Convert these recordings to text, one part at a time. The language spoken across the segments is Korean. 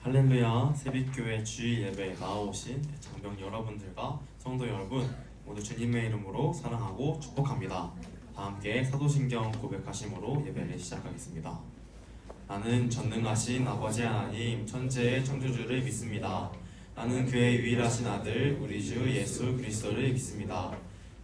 할렐루야 새빛교회 주일 예배에 나와오신 장병 여러분들과 성도 여러분 모두 주님의 이름으로 사랑하고 축복합니다. 다 함께 사도신경 고백하심으로 예배를 시작하겠습니다. 나는 전능하신 아버지 하나님 천지의 창조주를 믿습니다. 나는 그의 유일하신 아들 우리 주 예수 그리스도를 믿습니다.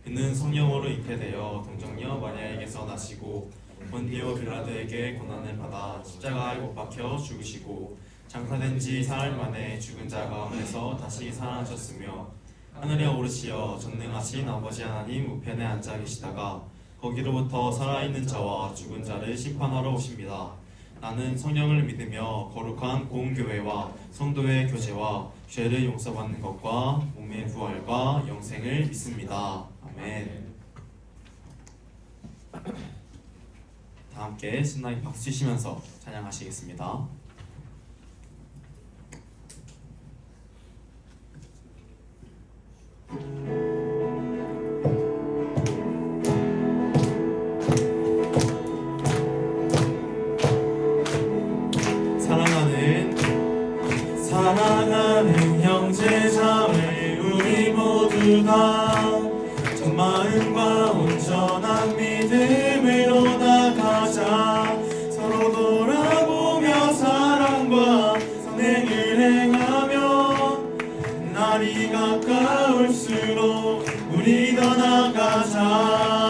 그는 성령으로 잉태되어 동정녀 마리아에게서 나시고 본디오 빌라도에게 고난을 받아 십자가에 못 박혀 죽으시고 장사된 지 사흘 만에 죽은 자 가운데서 다시 살아나셨으며 하늘에 오르시어 전능하신 아버지 하나님 우편에 앉아 계시다가 거기로부터 살아있는 자와 죽은 자를 심판하러 오십니다. 나는 성령을 믿으며 거룩한 공교회와 성도의 교제와 죄를 용서받는 것과 몸의 부활과 영생을 믿습니다. 아멘. 다 함께 신나게 박수 치시면서 찬양하시겠습니다. 사랑하는 형제자매 우리 모두 다 전 마음과 온전한 믿음으로 나가자. 서로 돌아보며 사랑과 선행을 행하며 날이 가까울수록 우리 더 나가자.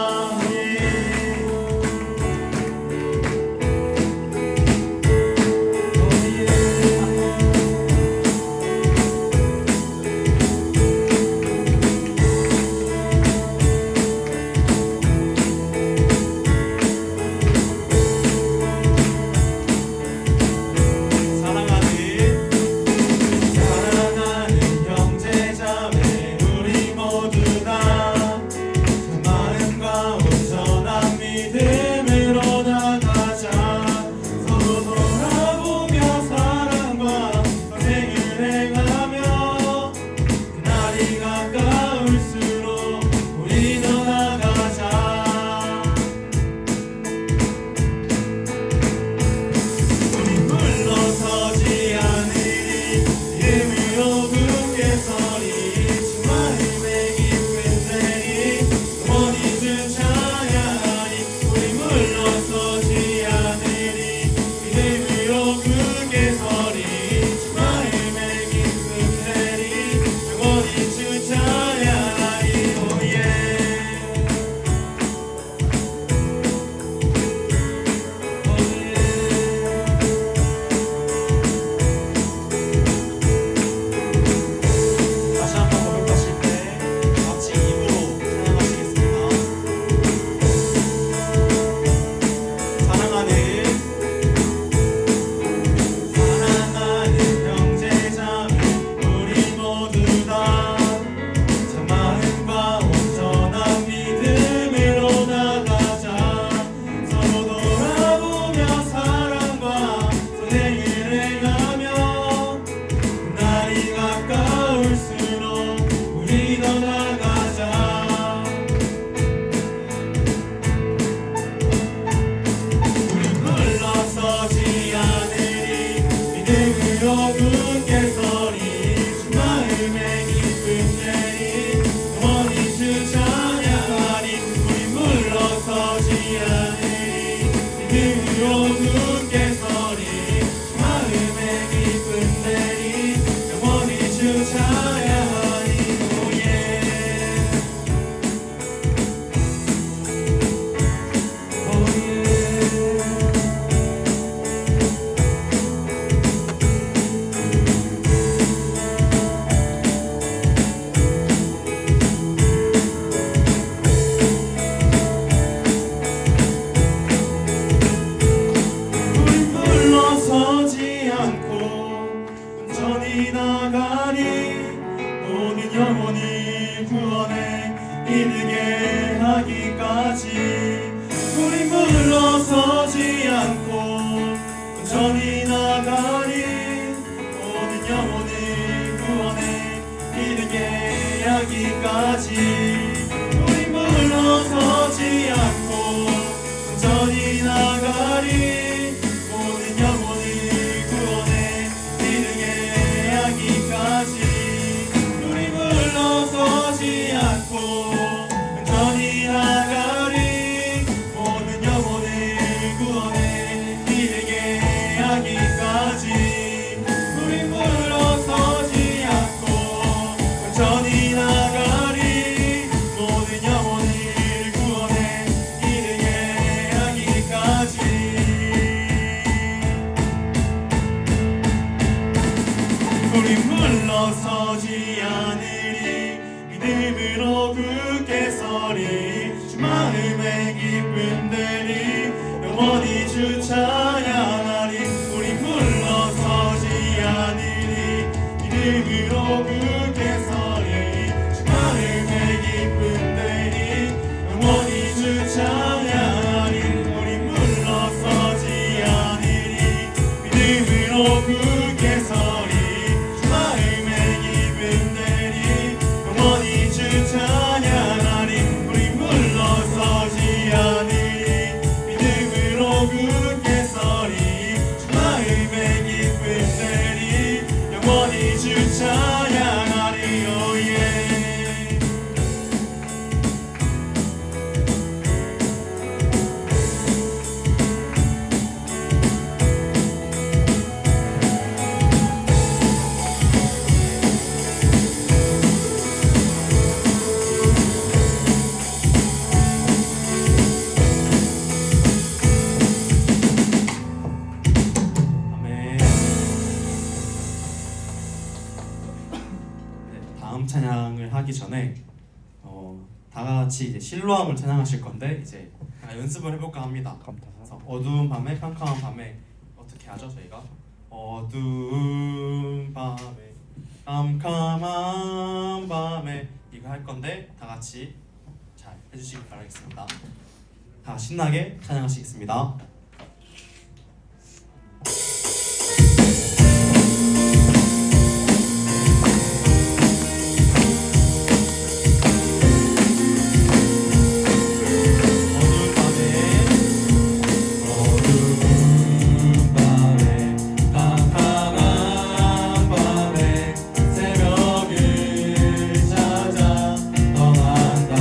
모든 영혼을 구원해 이르게 하기까지 우리 물러서지 않고 천천히 나가리 모든 영혼을 구원해 이르게 하기까지 우리 물러서지 않으리 믿음으로 굳게 서리 주 마음의 기쁨들이 영원히 주 찬양하리 우리 물러서지 않으리 믿음으로 굳게 서리 주 마음의 기쁨들이 영원히 주 찬양하리 우리 물러서지 않으리 믿음으로 굳게 서리 주 마음의 기쁨들이 영원히 주 찬양하리 우리 물러서지 않으리 믿음으로 굳게 서리 주 마음의 기쁨들이 영원히 주 찬양하리 오예 아멘. 네, 다음 찬양을 하기 전에 다 같이 이제 실로암을 찬양하실 건데 이제 약간 연습을 해볼까 합니다. 그래서 어두운 밤에 캄캄한 밤에 어떻게 하죠 저희가? 어두운 밤에 캄캄한 밤에 이거 할 건데 다 같이 잘 해주시길 바라겠습니다. 다 신나게 찬양하시겠습니다. 어두운 밤에 캄캄한 밤에 새벽을 찾아 떠난다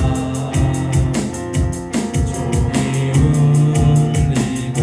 종이 울리고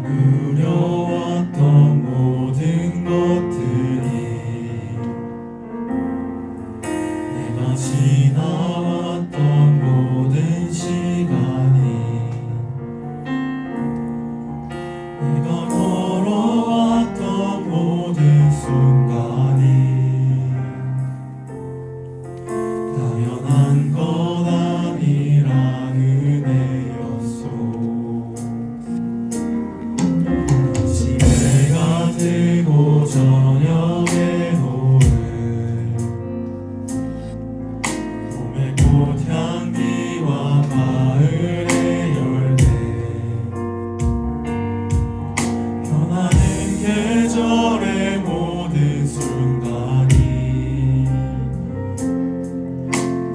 누려왔던 모든 것들이 내가 지나왔던 모든 시간이 내가 걸어왔던 모든 순간이 당연한 것 아니라 은혜였소. 시계가 되고 저녁의 노을 봄의 꽃향기와 가을의 열매 변하는 계절의 모든 순간이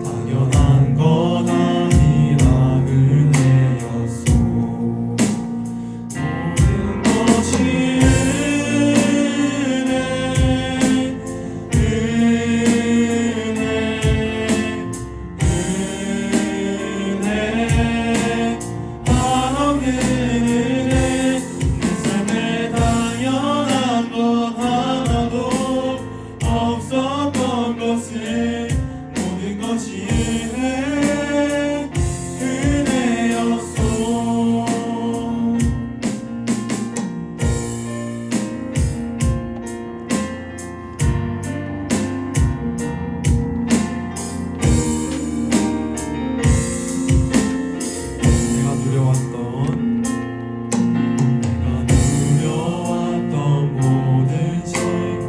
당연한 것 아니라 은혜였소. 모든 것이 은혜 한없는 은혜. 내 삶에 당연한 것 하나도 없었던 것을 모든 것이 은혜였소. 내가 누려왔던 모든 것들이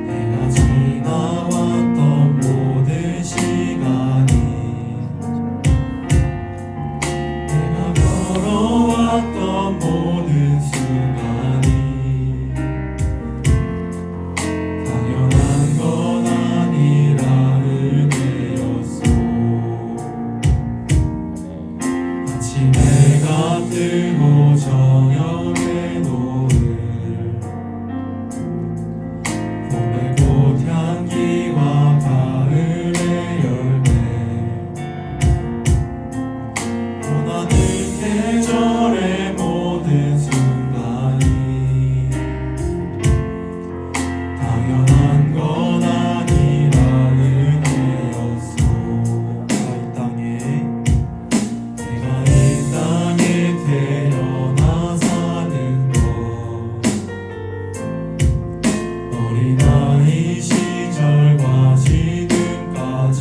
내가 지나왔던 모든 시간이 내가 걸어왔던 모든 순간이 당연한 것 아니라 은혜였소. 아침해가 뜨고 저녁의 노을 봄의 꽃향기와 가을의 열매 변하는 계절의 모든 순간이 당연한 것 아니라 은혜였소. 내가 이 땅에 태어나 사는 것 어린아이 시절과 지금까지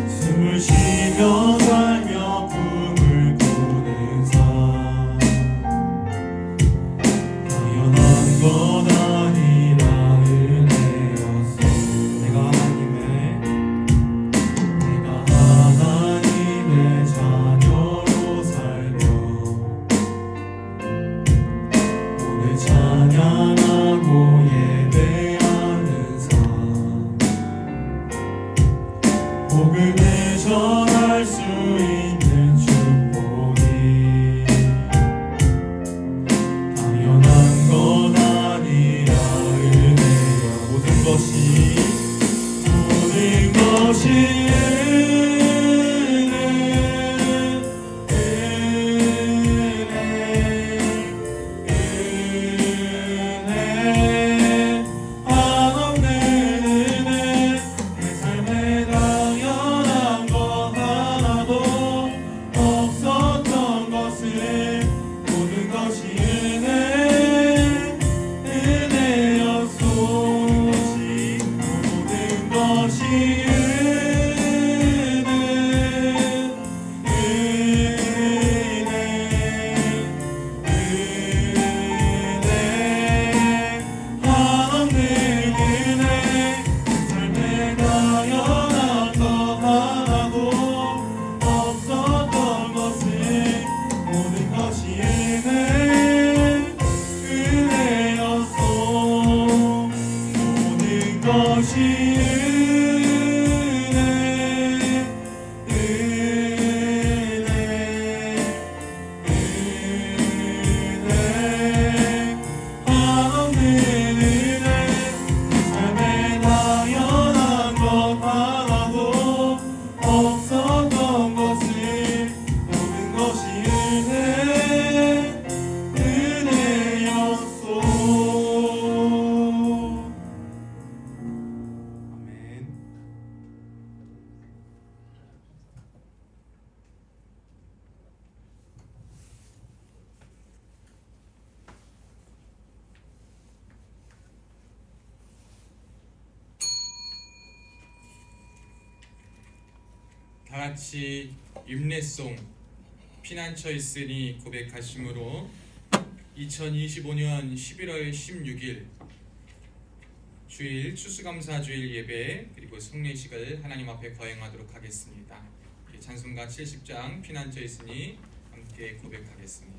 숨을 쉬며 살며 꿈을 꾸는 삶 당연한 것 아니라 은혜였소. 내가 하나님의 자녀로 살며 오늘 찬양하고 예배하는 삶 복음을 전할 수 있는 축복이 당연한 것 아니라 은혜야. 모든 것이 한없는 은혜. 내 삶에 당연한 것 하나도 다 같이 임례송 피난처 있으니 고백하심으로 2025년 11월 16일 주일 추수감사주일 예배 그리고 성례식을 하나님 앞에 거행하도록 하겠습니다. 찬송가 70장 피난처 있으니 함께 고백하겠습니다.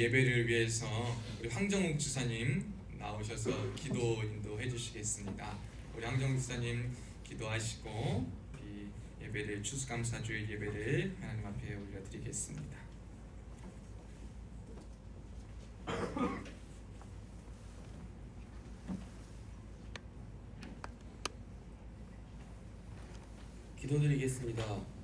예배를 위해서 우리 황정욱 주사님 나오셔서 기도 인도해 주시겠습니다. 우리 황정욱 주사님 기도하시고 우리 예배를 추수감사주일 예배를 하나님 앞에 올려드리겠습니다. 기도드리겠습니다.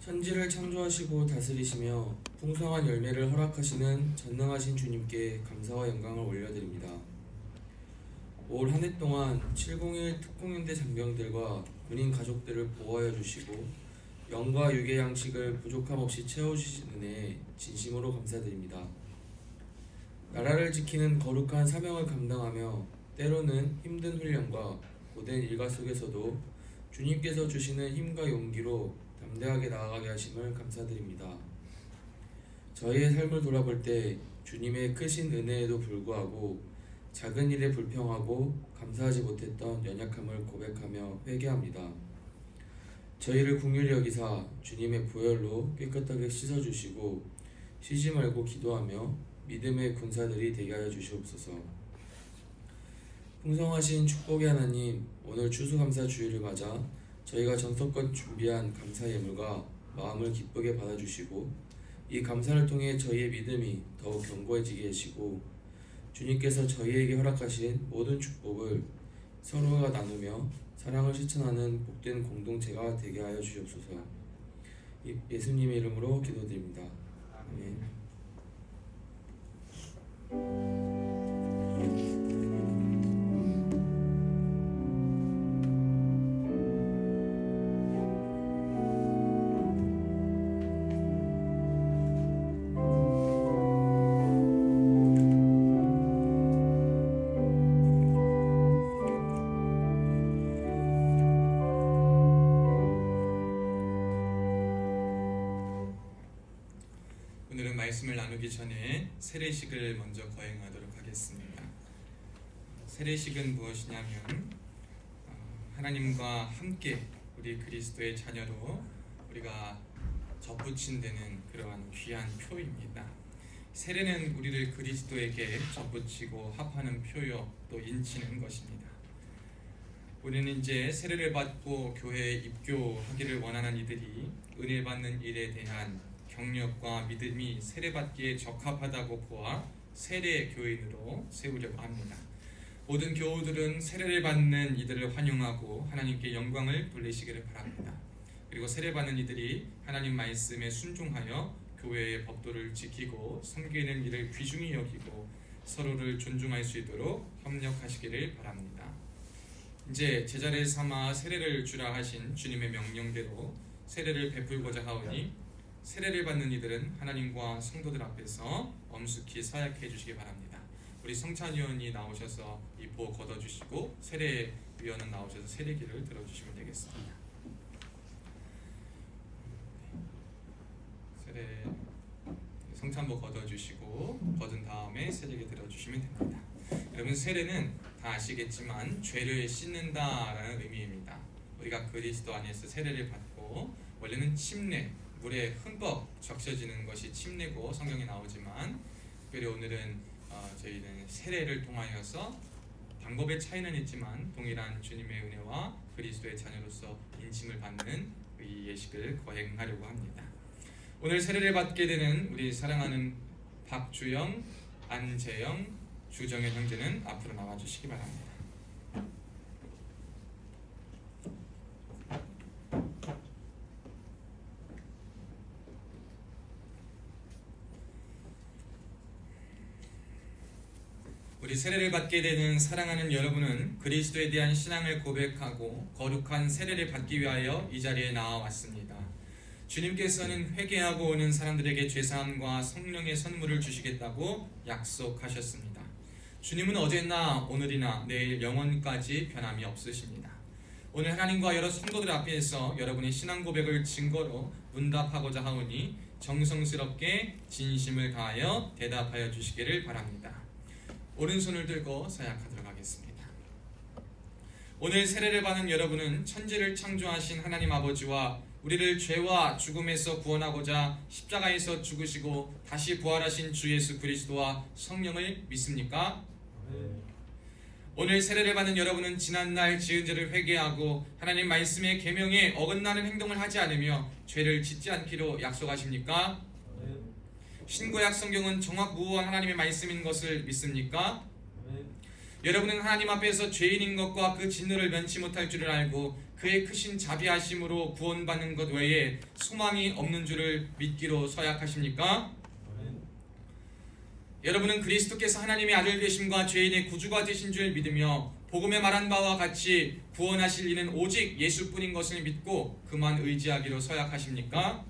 천지를 창조하시고 다스리시며 풍성한 열매를 허락하시는 전능하신 주님께 감사와 영광을 올려드립니다. 올 한 해 동안 701 특공연대 장병들과 군인 가족들을 보호하여 주시고 영과 육의 양식을 부족함 없이 채워주신 은혜에 진심으로 감사드립니다. 나라를 지키는 거룩한 사명을 감당하며 때로는 힘든 훈련과 고된 일과 속에서도 주님께서 주시는 힘과 용기로 담대하게 나아가게 하심을 감사드립니다. 저희의 삶을 돌아볼 때 주님의 크신 은혜에도 불구하고 작은 일에 불평하고 감사하지 못했던 연약함을 고백하며 회개합니다. 저희를 긍휼히 여기사 주님의 보혈로 깨끗하게 씻어주시고 쉬지 말고 기도하며 믿음의 군사들이 되게 하여 주시옵소서. 풍성하신 축복의 하나님, 오늘 추수감사 주일을 맞아 저희가 정성껏 준비한 감사 예물과 마음을 기쁘게 받아주시고 이 감사를 통해 저희의 믿음이 더욱 견고해지게 하시고 주님께서 저희에게 허락하신 모든 축복을 서로가 나누며 사랑을 실천하는 복된 공동체가 되게 하여 주시옵소서. 예수님의 이름으로 기도드립니다. 아멘. 오늘은 말씀을 나누기 전에 세례식을 먼저 거행하도록 하겠습니다. 세례식은 무엇이냐면 하나님과 함께 우리 그리스도의 자녀로 우리가 접붙인 데는 그러한 귀한 표입니다. 세례는 우리를 그리스도에게 접붙이고 합하는 표요 또 인치는 것입니다. 우리는 이제 세례를 받고 교회에 입교하기를 원하는 이들이 은혜 받는 일에 대한 경력과 믿음이 세례받기에 적합하다고 보아 세례 교인으로 세우려고 합니다. 모든 교우들은 세례를 받는 이들을 환영하고 하나님께 영광을 돌리시기를 바랍니다. 그리고 세례받는 이들이 하나님 말씀에 순종하여 교회의 법도를 지키고 섬기는 일을 귀중히 여기고 서로를 존중할 수 있도록 협력하시기를 바랍니다. 이제 제자를 삼아 세례를 주라 하신 주님의 명령대로 세례를 베풀고자 하오니 세례를 받는 이들은 하나님과 성도들 앞에서 엄숙히 서약해 주시기 바랍니다. 우리 성찬위원이 나오셔서 이 보 걷어주시고 세례위원은 나오셔서 세례기를 들어주시면 되겠습니다. 세례 성찬보 걷어주시고 걷은 다음에 세례기 들어주시면 됩니다. 여러분, 세례는 다 아시겠지만 죄를 씻는다라는 의미입니다. 우리가 그리스도 안에서 세례를 받고 원래는 침례, 물에 흠뻑 적셔지는 것이 침례고 성경에 나오지만 특별히 오늘은 저희는 세례를 통하여서 방법의 차이는 있지만 동일한 주님의 은혜와 그리스도의 자녀로서 인침을 받는 이 예식을 거행하려고 합니다. 오늘 세례를 받게 되는 우리 사랑하는 박주영, 안재영, 주정현 형제는 앞으로 나와주시기 바랍니다. 우리 세례를 받게 되는 사랑하는 여러분은 그리스도에 대한 신앙을 고백하고 거룩한 세례를 받기 위하여 이 자리에 나와왔습니다. 주님께서는 회개하고 오는 사람들에게 죄사함과 성령의 선물을 주시겠다고 약속하셨습니다. 주님은 어제나 오늘이나 내일 영원까지 변함이 없으십니다. 오늘 하나님과 여러 성도들 앞에서 여러분의 신앙 고백을 증거로 문답하고자 하오니 정성스럽게 진심을 다하여 대답하여 주시기를 바랍니다. 오른손을 들고 서약하도록 하겠습니다. 오늘 세례를 받는 여러분은 천지를 창조하신 하나님 아버지와 우리를 죄와 죽음에서 구원하고자 십자가에서 죽으시고 다시 부활하신 주 예수 그리스도와 성령을 믿습니까? 오늘 세례를 받는 여러분은 지난날 지은 죄를 회개하고 하나님 말씀의 계명에 어긋나는 행동을 하지 않으며 죄를 짓지 않기로 약속하십니까? 신구약 성경은 정확무오한 하나님의 말씀인 것을 믿습니까? 여러분은 하나님 앞에서 죄인인 것과 그 진노를 면치 못할 줄을 알고 그의 크신 자비하심으로 구원받는 것 외에 소망이 없는 줄을 믿기로 서약하십니까? 여러분은 그리스도께서 하나님의 아들 되심과 죄인의 구주가 되신 줄 믿으며 복음에 말한 바와 같이 구원하실 이는 오직 예수뿐인 것을 믿고 그만 의지하기로 서약하십니까?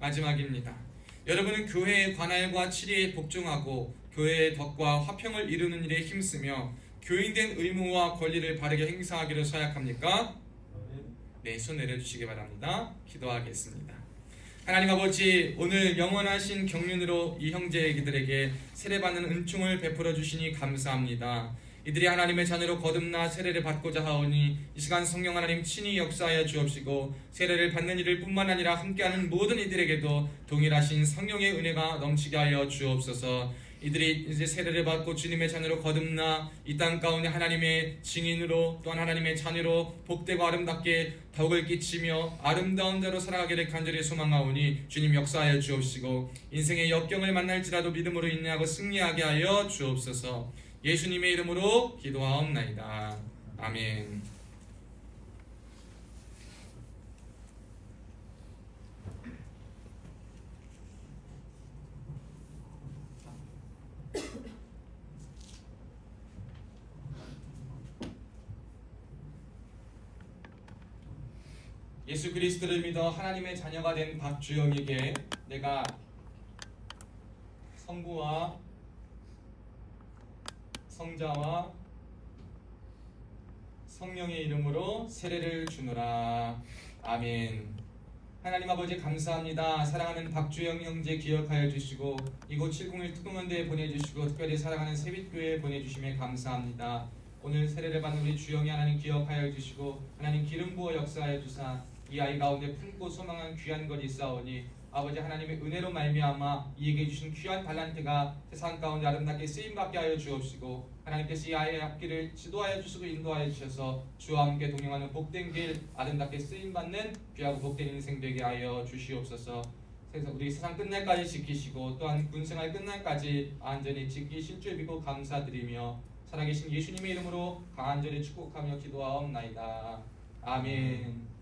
마지막입니다. 여러분은 교회의 관할과 치리에 복종하고 교회의 덕과 화평을 이루는 일에 힘쓰며 교인된 의무와 권리를 바르게 행사하기로 서약합니까? 네, 손 내려주시기 바랍니다. 기도하겠습니다. 하나님 아버지, 오늘 영원하신 경륜으로 이 형제들에게 세례받는 은총을 베풀어 주시니 감사합니다. 이들이 하나님의 자녀로 거듭나 세례를 받고자 하오니 이 시간 성령 하나님 친히 역사하여 주옵시고 세례를 받는 이들 뿐만 아니라 함께하는 모든 이들에게도 동일하신 성령의 은혜가 넘치게 하여 주옵소서. 이들이 이제 세례를 받고 주님의 자녀로 거듭나 이 땅 가운데 하나님의 증인으로 또한 하나님의 자녀로 복되고 아름답게 덕을 끼치며 아름다운 대로 살아가기를 간절히 소망하오니 주님 역사하여 주옵시고 인생의 역경을 만날지라도 믿음으로 인내하고 승리하게 하여 주옵소서. 예수님의 이름으로 기도하옵나이다. 아멘. 예수 그리스도를 믿어 하나님의 자녀가 된 박주영에게 내가 성부와 성자와 성령의 이름으로 세례를 주노라. 아멘. 하나님 아버지 감사합니다. 사랑하는 박주영 형제 기억하여 주시고 이곳 701 특공연대에 보내주시고 특별히 사랑하는 세빛교회에 보내주심에 감사합니다. 오늘 세례를 받는 우리 주영이 하나님 기억하여 주시고 하나님 기름 부어 역사하여 주사 이 아이 가운데 품고 소망한 귀한 것이 있사오니 아버지 하나님의 은혜로 말미암아 이에게 주신 귀한 달란트가 세상 가운데 아름답게 쓰임받게 하여 주옵시고 하나님께서 이 아이의 앞길을 지도하여 주시고 인도하여 주셔서 주와 함께 동행하는 복된 길 아름답게 쓰임받는 귀하고 복된 인생 되게 하여 주시옵소서. 우리 세상 끝날까지 지키시고 또한 군생활 끝날까지 안전히 지키실 줄 믿고 감사드리며 살아계신 예수님의 이름으로 간절히 축복하며 기도하옵나이다. 아멘.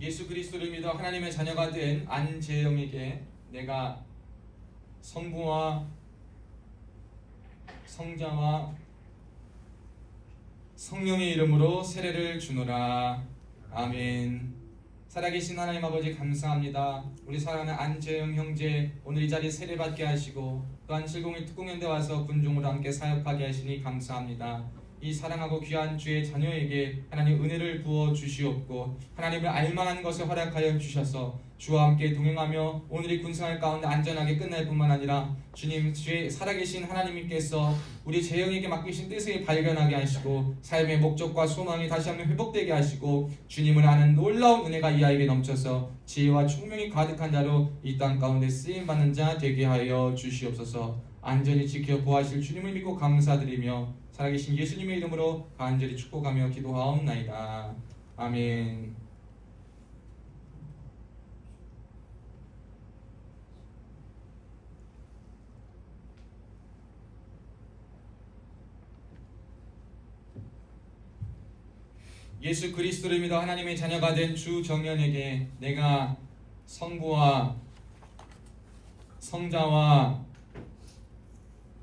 예수 그리스도를 믿어 하나님의 자녀가 된 안재영에게 내가 성부와 성자와 성령의 이름으로 세례를 주노라. 아멘. 살아계신 하나님 아버지 감사합니다. 우리 사랑하는 안재영 형제 오늘 이 자리에 세례받게 하시고 또한 701 특공연대 와서 군종으로 함께 사역하게 하시니 감사합니다. 이 사랑하고 귀한 주의 자녀에게 하나님 은혜를 부어 주시옵고 하나님을 알만한 것을 허락하여 주셔서 주와 함께 동행하며 오늘의 군생활 가운데 안전하게 끝날 뿐만 아니라 주님 주의 살아계신 하나님께서 우리 재영에게 맡기신 뜻을 발견하게 하시고 삶의 목적과 소망이 다시 한번 회복되게 하시고 주님을 아는 놀라운 은혜가 이 아이에게 넘쳐서 지혜와 총명이 가득한 자로 이 땅 가운데 쓰임받는 자 되게 하여 주시옵소서. 안전히 지켜 보호하실 주님을 믿고 감사드리며 살아계신 예수님의 이름으로 간절히 축복하며 기도하옵나이다. 아멘. 예수 그리스도를 믿어 하나님의 자녀가 된 주정연에게 내가 성부와 성자와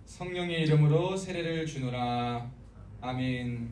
성령의 이름으로 세례를 주노라. 아멘.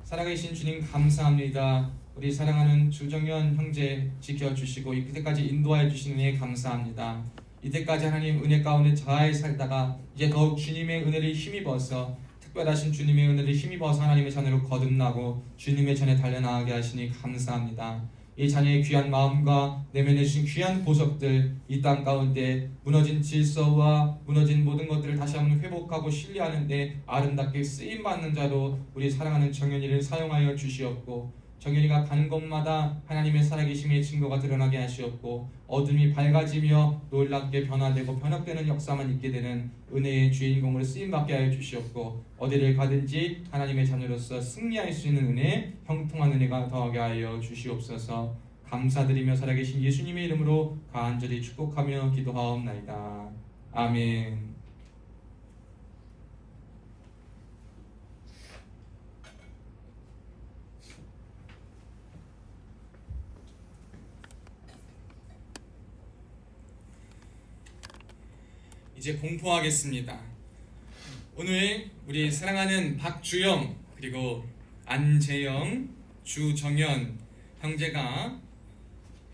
살아계신 주님 감사합니다. 우리 사랑하는 주정연 형제 지켜주시고 이때까지 인도하여 주신 은혜 감사합니다. 이때까지 하나님 은혜 가운데 잘 살다가 이제 더욱 주님의 은혜를 힘입어서 특별하신 주님의 은혜를 힘입어서 하나님의 자녀로 거듭나고 주님의 전에 달려나가게 하시니 감사합니다. 이 자녀의 귀한 마음과 내면에 주신 귀한 보석들 이 땅 가운데 무너진 질서와 무너진 모든 것들을 다시 한번 회복하고 신뢰하는데 아름답게 쓰임받는 자로 우리 사랑하는 정연이를 사용하여 주시옵고 정연이가 가는 곳마다 하나님의 살아계심의 증거가 드러나게 하시옵고 어둠이 밝아지며 놀랍게 변화되고 변혁되는 역사만 있게 되는 은혜의 주인공으로 쓰임받게 하여 주시옵고 어디를 가든지 하나님의 자녀로서 승리할 수 있는 은혜 형통한 은혜가 더하게 하여 주시옵소서. 감사드리며 살아계신 예수님의 이름으로 간절히 축복하며 기도하옵나이다. 아멘. 이제 공포하겠습니다. 오늘 우리 사랑하는 박주영 그리고 안재영, 주정연 형제가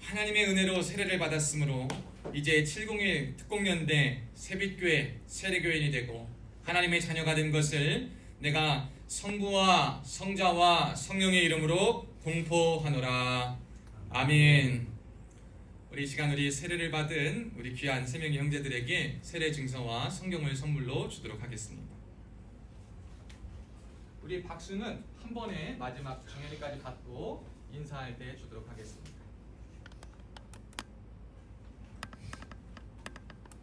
하나님의 은혜로 세례를 받았으므로 이제 701 특공연대 세빛교회 세례교인이 되고 하나님의 자녀가 된 것을 내가 성부와 성자와 성령의 이름으로 공포하노라. 아멘. 우리 이 시간 우리 세례를 받은 우리 귀한 세 명의 형제들에게 세례 증서와 성경을 선물로 주도록 하겠습니다. 우리 박수는 한 번에 마지막 정연이까지 받고 인사할 때 주도록 하겠습니다.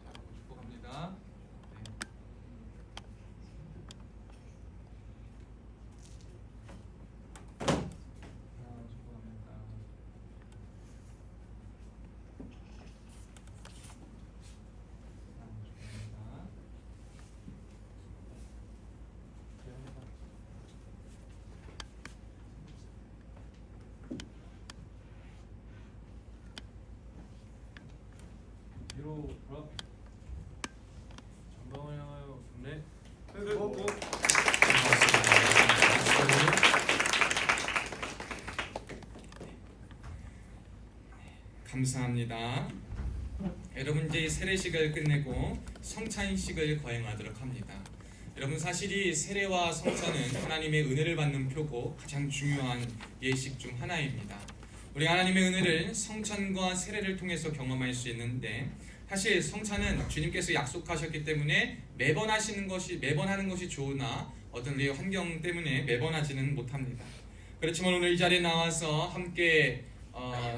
자, 축복합니다. 뒤로 돌아 전방을 향하여 경례. 감사합니다. 여러분 이제 세례식을 끝내고 성찬식을 거행하도록 합니다. 여러분 사실 이 세례와 성찬은 하나님의 은혜를 받는 표고 가장 중요한 예식 중 하나입니다. 우리 하나님의 은혜를 성찬과 세례를 통해서 경험할 수 있는데 사실 성찬은 주님께서 약속하셨기 때문에 매번 하는 것이 좋으나 어떤 우리의 환경 때문에 매번 하지는 못합니다. 그렇지만 오늘 이 자리에 나와서 함께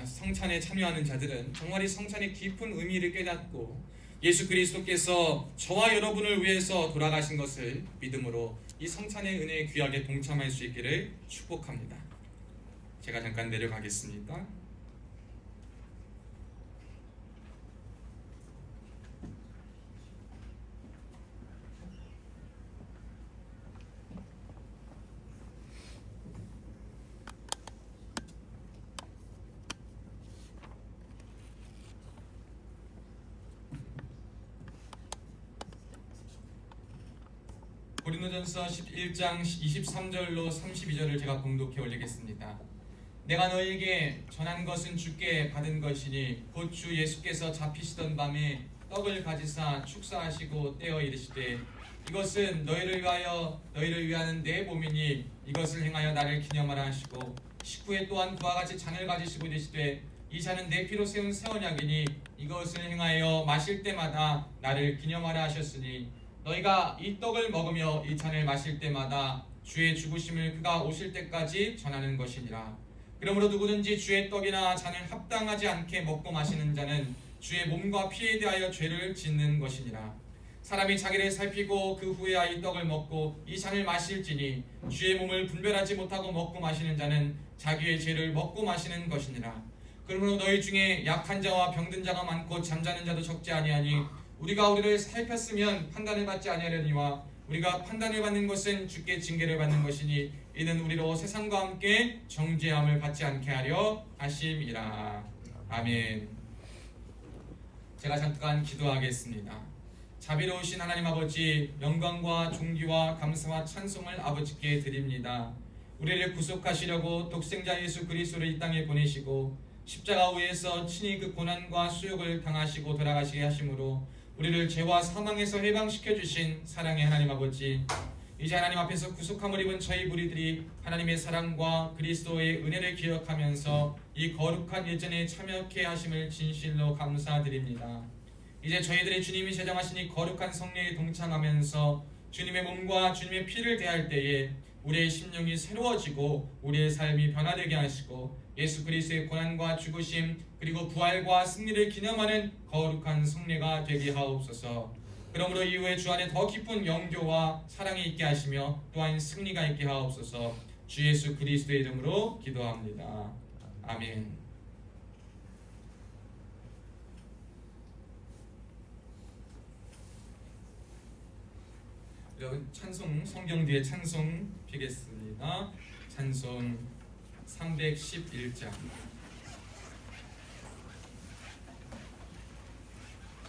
성찬에 참여하는 자들은 정말 이 성찬의 깊은 의미를 깨닫고 예수 그리스도께서 저와 여러분을 위해서 돌아가신 것을 믿음으로 이 성찬의 은혜의 귀하게 동참할 수 있기를 축복합니다. 제가 잠깐 내려가겠습니다. 고린도전서 11장 23절로 32절을 제가 봉독해 올리겠습니다. 내가 너희에게 전한 것은 주께 받은 것이니 곧 주 예수께서 잡히시던 밤에 떡을 가지사 축사하시고 떼어 이르시되 이것은 너희를 위하는 내 몸이니 이것을 행하여 나를 기념하라 하시고 식후에 또한 그와 같이 잔을 가지시고 이르시되 이 잔은 내 피로 세운 새 언약이니 이것을 행하여 마실 때마다 나를 기념하라 하셨으니 너희가 이 떡을 먹으며 이 잔을 마실 때마다 주의 죽으심을 그가 오실 때까지 전하는 것이니라. 그러므로 누구든지 주의 떡이나 잔을 합당하지 않게 먹고 마시는 자는 주의 몸과 피에 대하여 죄를 짓는 것이니라. 사람이 자기를 살피고 그 후에야 이 떡을 먹고 이 잔을 마실지니 주의 몸을 분별하지 못하고 먹고 마시는 자는 자기의 죄를 먹고 마시는 것이니라. 그러므로 너희 중에 약한 자와 병든 자가 많고 잠자는 자도 적지 아니하니 우리가 우리를 살폈으면 판단을 받지 아니하려니와 우리가 판단을 받는 것은 주께 징계를 받는 것이니 이는 우리로 세상과 함께 정죄함을 받지 않게 하려 하심이라. 아멘. 제가 잠깐 기도하겠습니다. 자비로우신 하나님 아버지, 영광과 존귀와 감사와 찬송을 아버지께 드립니다. 우리를 구속하시려고 독생자 예수 그리스도를 이 땅에 보내시고 십자가 위에서 친히 그 고난과 수욕을 당하시고 돌아가시게 하심으로 우리를 죄와 사망에서 해방시켜 주신 사랑의 하나님 아버지, 이제 하나님 앞에서 구속함을 입은 저희 무리들이 하나님의 사랑과 그리스도의 은혜를 기억하면서 이 거룩한 예전에 참여케 하심을 진실로 감사드립니다. 이제 저희들이 주님이 제정하신 이 거룩한 성례에 동참하면서 주님의 몸과 주님의 피를 대할 때에 우리의 심령이 새로워지고 우리의 삶이 변화되게 하시고 예수 그리스도의 고난과 죽으심 그리고 부활과 승리를 기념하는 거룩한 성례가 되게 하옵소서. 그러므로 이후에 주 안에 더 깊은 영교와 사랑이 있게 하시며 또한 승리가 있게 하옵소서. 주 예수 그리스도의 이름으로 기도합니다. 아멘. 여러분 찬송 성경 뒤에 찬송 피겠습니다. 찬송 311장.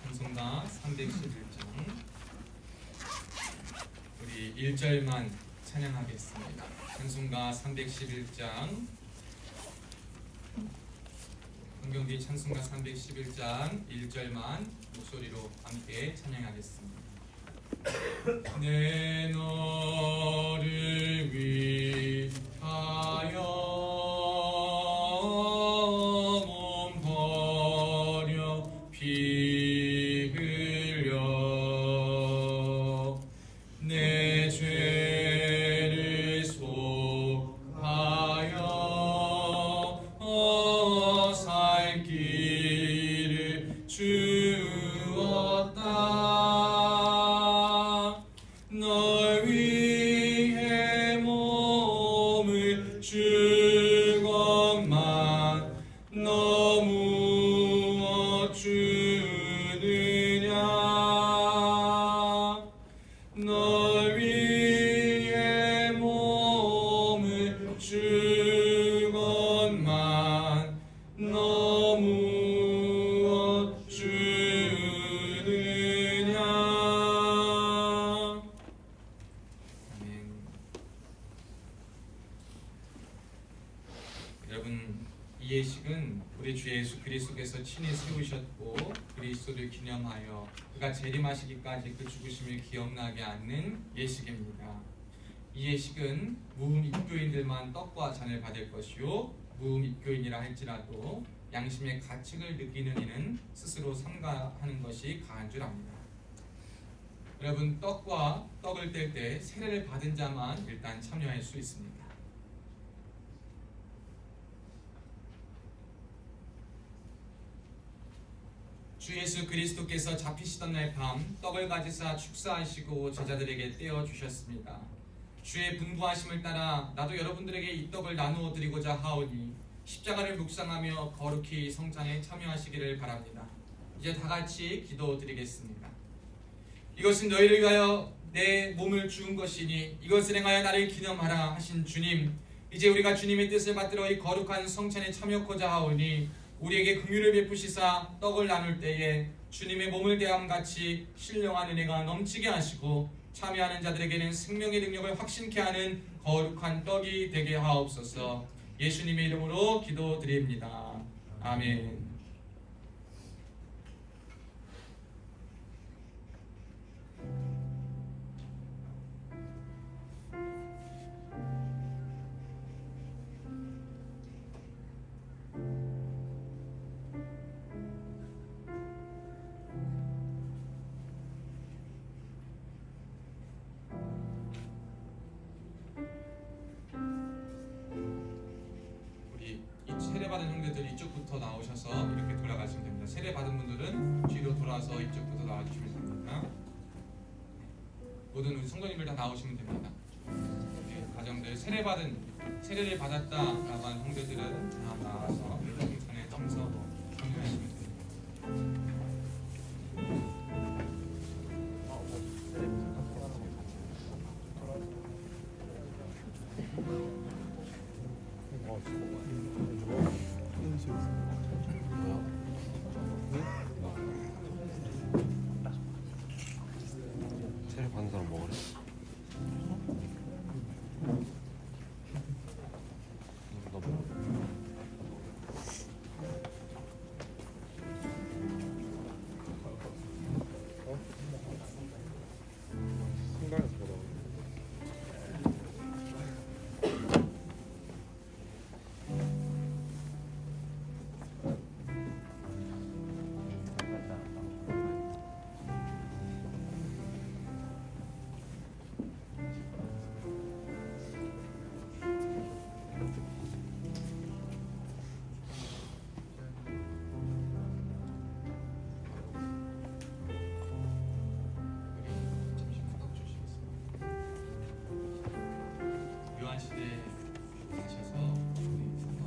찬송가 311장. 우리 1절만 찬양하겠습니다. 찬송가 311장. 성경 뒤에 찬송가 311장 1절만 목소리로 함께 찬양하겠습니다. 내 너를 위하여 몸 버려 피 흘려 내 죄를 속하여 살 길을 주었다. 널 위해 몸을 줄 것만 너무 어주느냐. 널 위해 몸을 줄 것만 너무 어주느냐. 여러분, 이 예식은 우리 주 예수 그리스도께서 친히 세우셨고 그리스도를 기념하여 그가 재림하시기까지 그 죽으심을 기억나게 하는 예식입니다. 이 예식은 무음 입교인들만 떡과 잔을 받을 것이요 무음 입교인이라 할지라도 양심의 가책을 느끼는 이는 스스로 삼가하는 것이 가한 줄 압니다. 여러분, 떡과 떡을 뗄 때 세례를 받은 자만 일단 참여할 수 있습니다. 주 예수 그리스도께서 잡히시던 날 밤 떡을 가지사 축사하시고 제자들에게 떼어 주셨습니다. 주의 분부하심을 따라 나도 여러분들에게 이 떡을 나누어 드리고자 하오니 십자가를 묵상하며 거룩히 성찬에 참여하시기를 바랍니다. 이제 다 같이 기도드리겠습니다. 이것은 너희를 위하여 내 몸을 주은 것이니 이것을 행하여 나를 기념하라 하신 주님, 이제 우리가 주님의 뜻을 받들어 이 거룩한 성찬에 참여하고자 하오니 우리에게 긍휼을 베푸시사 떡을 나눌 때에 주님의 몸을 대함같이 신령한 은혜가 넘치게 하시고 참여하는 자들에게는 생명의 능력을 확신케 하는 거룩한 떡이 되게 하옵소서. 예수님의 이름으로 기도드립니다. 아멘. 세례받은 형제들 이쪽부터 나오셔서 이렇게 돌아가시면 됩니다. 세례받은 분들은 뒤로 돌아서 이쪽부터 나와주시면 됩니다. 모든 우리 성도님들 다 나오시면 됩니다. 가정들 세례를 받았다라고 하는 형제들은 다 나와서 성찬에 참여하시면 됩니다. 세례 받는 사람 먹으래? 너 먹어. 성당에서 보다. 요한시대 가셔서 우리 성경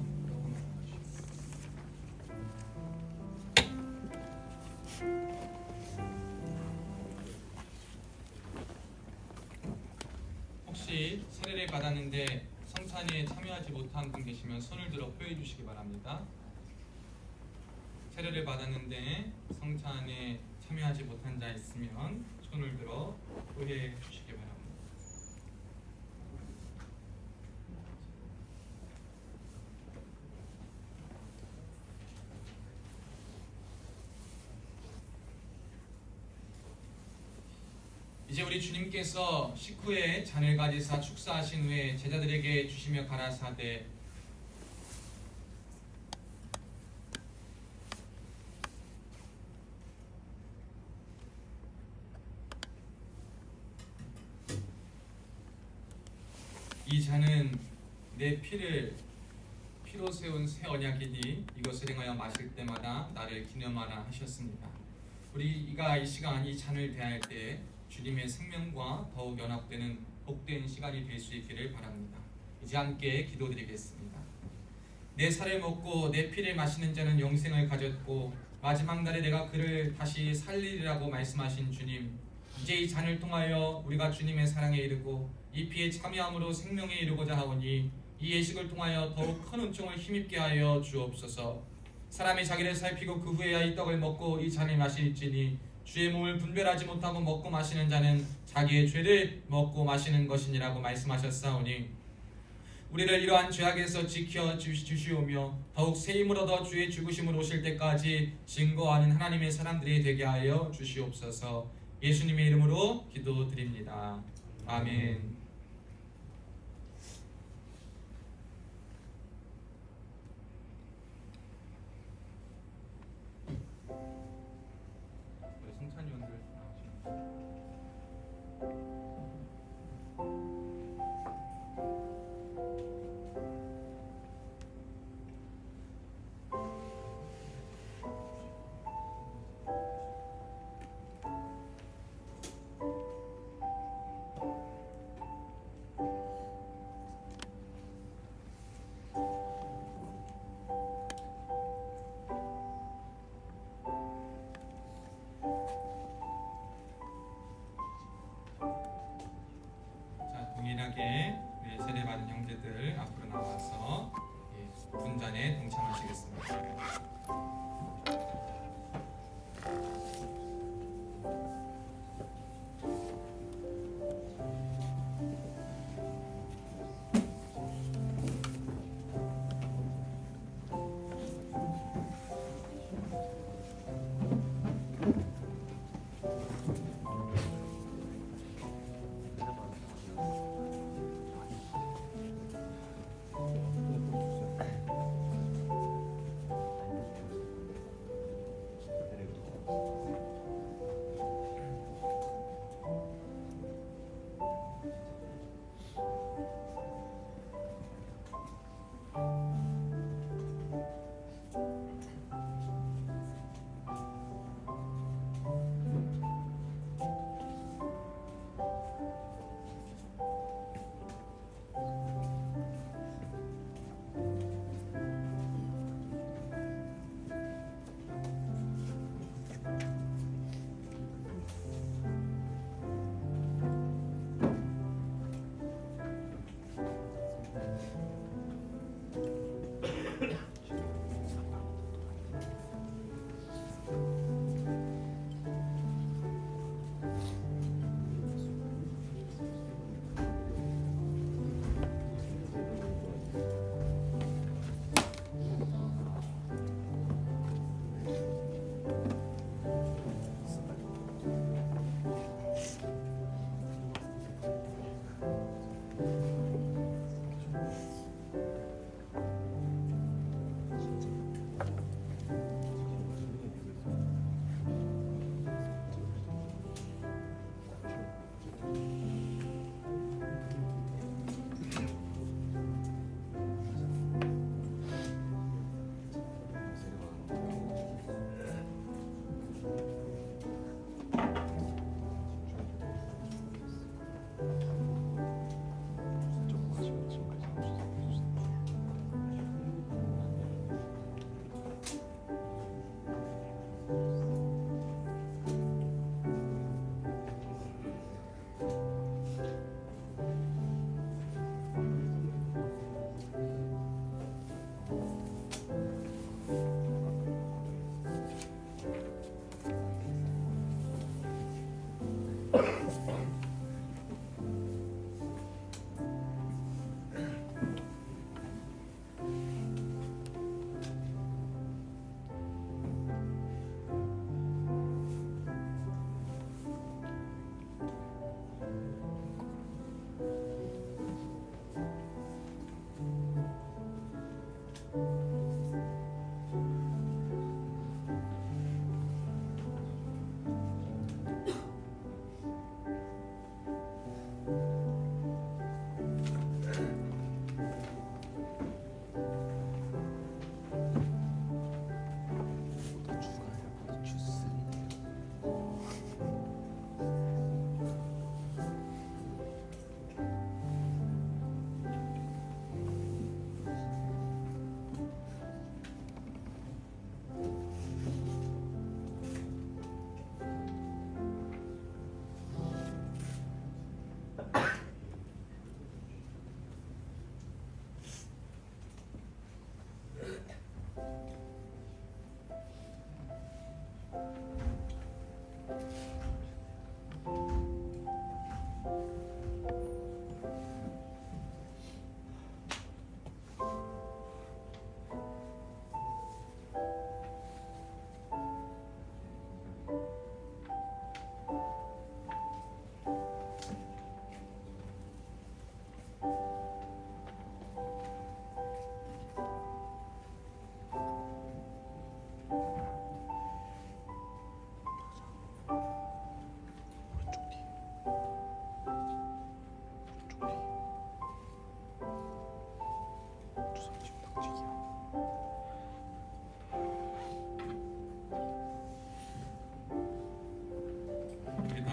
혹시 세례를 받았는데 성찬에 참여하지 못한 분 계시면 손을 들어 표해 주시기 바랍니다. 세례를 받았는데 성찬에 참여하지 못한 자 있으면 손을 들어 표해 주시기 바랍니다. 이제 우리 주님께서 식후에 잔을 가지사 축사하신 후에 제자들에게 주시며 가라사대 이 잔은 내 피로 세운 새 언약이니 이것을 행하여 마실 때마다 나를 기념하라 하셨습니다. 우리가 이 시간 이 잔을 대할 때 주님의 생명과 더욱 연합되는 복된 시간이 될 수 있기를 바랍니다. 이제 함께 기도드리겠습니다. 내 살을 먹고 내 피를 마시는 자는 영생을 가졌고 마지막 날에 내가 그를 다시 살리리라고 말씀하신 주님, 이제 이 잔을 통하여 우리가 주님의 사랑에 이르고 이 피에 참여함으로 생명에 이르고자 하오니 이 예식을 통하여 더욱 큰 은총을 힘입게 하여 주옵소서. 사람이 자기를 살피고 그 후에야 이 떡을 먹고 이 잔을 마실지니 주의 몸을 분별하지 못하고 먹고 마시는 자는 자기의 죄를 먹고 마시는 것이니라고 말씀하셨사오니 우리를 이러한 죄악에서 지켜 주시오며 더욱 새 힘을 얻어 주의 죽으심을 오실 때까지 증거하는 하나님의 사람들이 되게 하여 주시옵소서. 예수님의 이름으로 기도드립니다. 아멘. 함께 우리 세례받은 형제들 앞으로 나와서 분단에 동참하시겠습니다.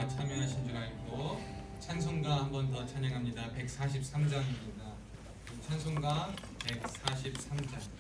참여하신 줄 알고 찬송가 한 번 더 찬양합니다. 143장입니다. 찬송가 143장.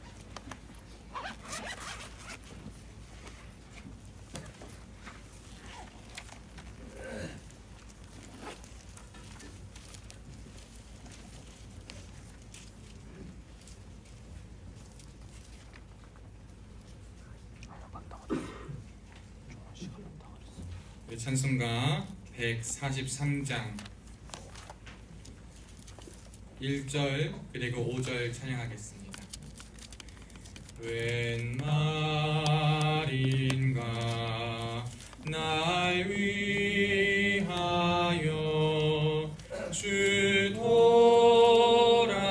우리 찬송가 143장 1절 그리고 5절 찬양하겠습니다. 웬 말인가 날 위하여 주 돌아가셨나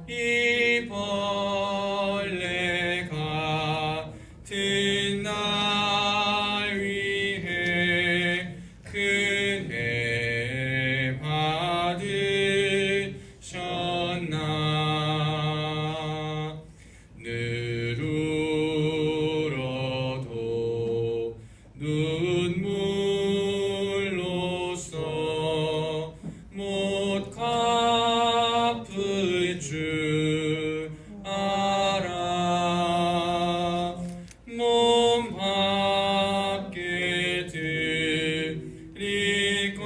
이 벌레 같은 날 위해 은혜 받으셨나 늘 울어도 눈물로써 못 갚을 줄 알아 몸 밖에 드릴 것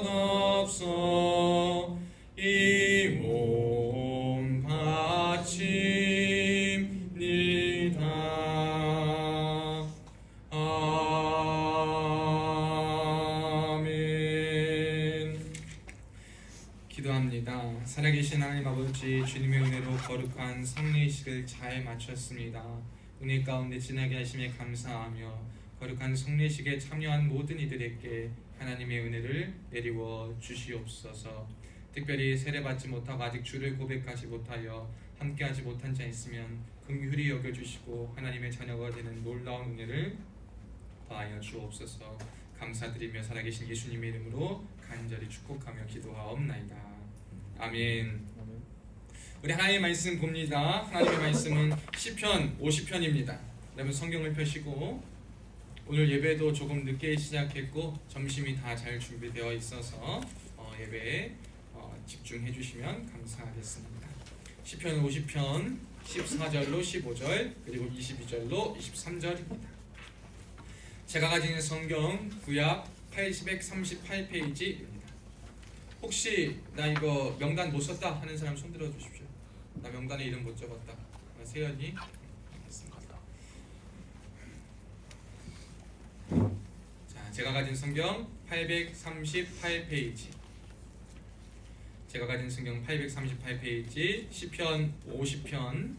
없어 이 몸 바칩니다. 아멘. 기도합니다. 살아계신 하나님 아버지, 주님의 은혜로 거룩한 성례의식을 잘 마쳤습니다. 은혜 가운데 지나게 하심에 감사하며 거룩한 성례식에 참여한 모든 이들에게 하나님의 은혜를 내리워 주시옵소서. 특별히 세례받지 못하고 아직 주를 고백하지 못하여 함께하지 못한 자 있으면 긍휼히 여겨주시고 하나님의 자녀가 되는 놀라운 은혜를 더하여 주옵소서. 감사드리며 살아계신 예수님의 이름으로 간절히 축복하며 기도하옵나이다. 아멘. 우리 하나님의 말씀 봅니다. 하나님의 말씀은 시편 50편입니다. 여러분 성경을 펴시고, 오늘 예배도 조금 늦게 시작했고 점심이 다 잘 준비되어 있어서 예배에 집중해 주시면 감사하겠습니다. 시편 50편 14절로 15절 그리고 22절로 23절입니다. 제가 가진 성경 구약 838페이지입니다. 혹시 나 이거 명단 못 썼다 하는 사람 손 들어 주십시오. 나 명단에 이름 못 적었다. 세연이 알겠습니다. 자, 제가 가진 성경 838페이지. 제가 가진 성경 838페이지 시편 50편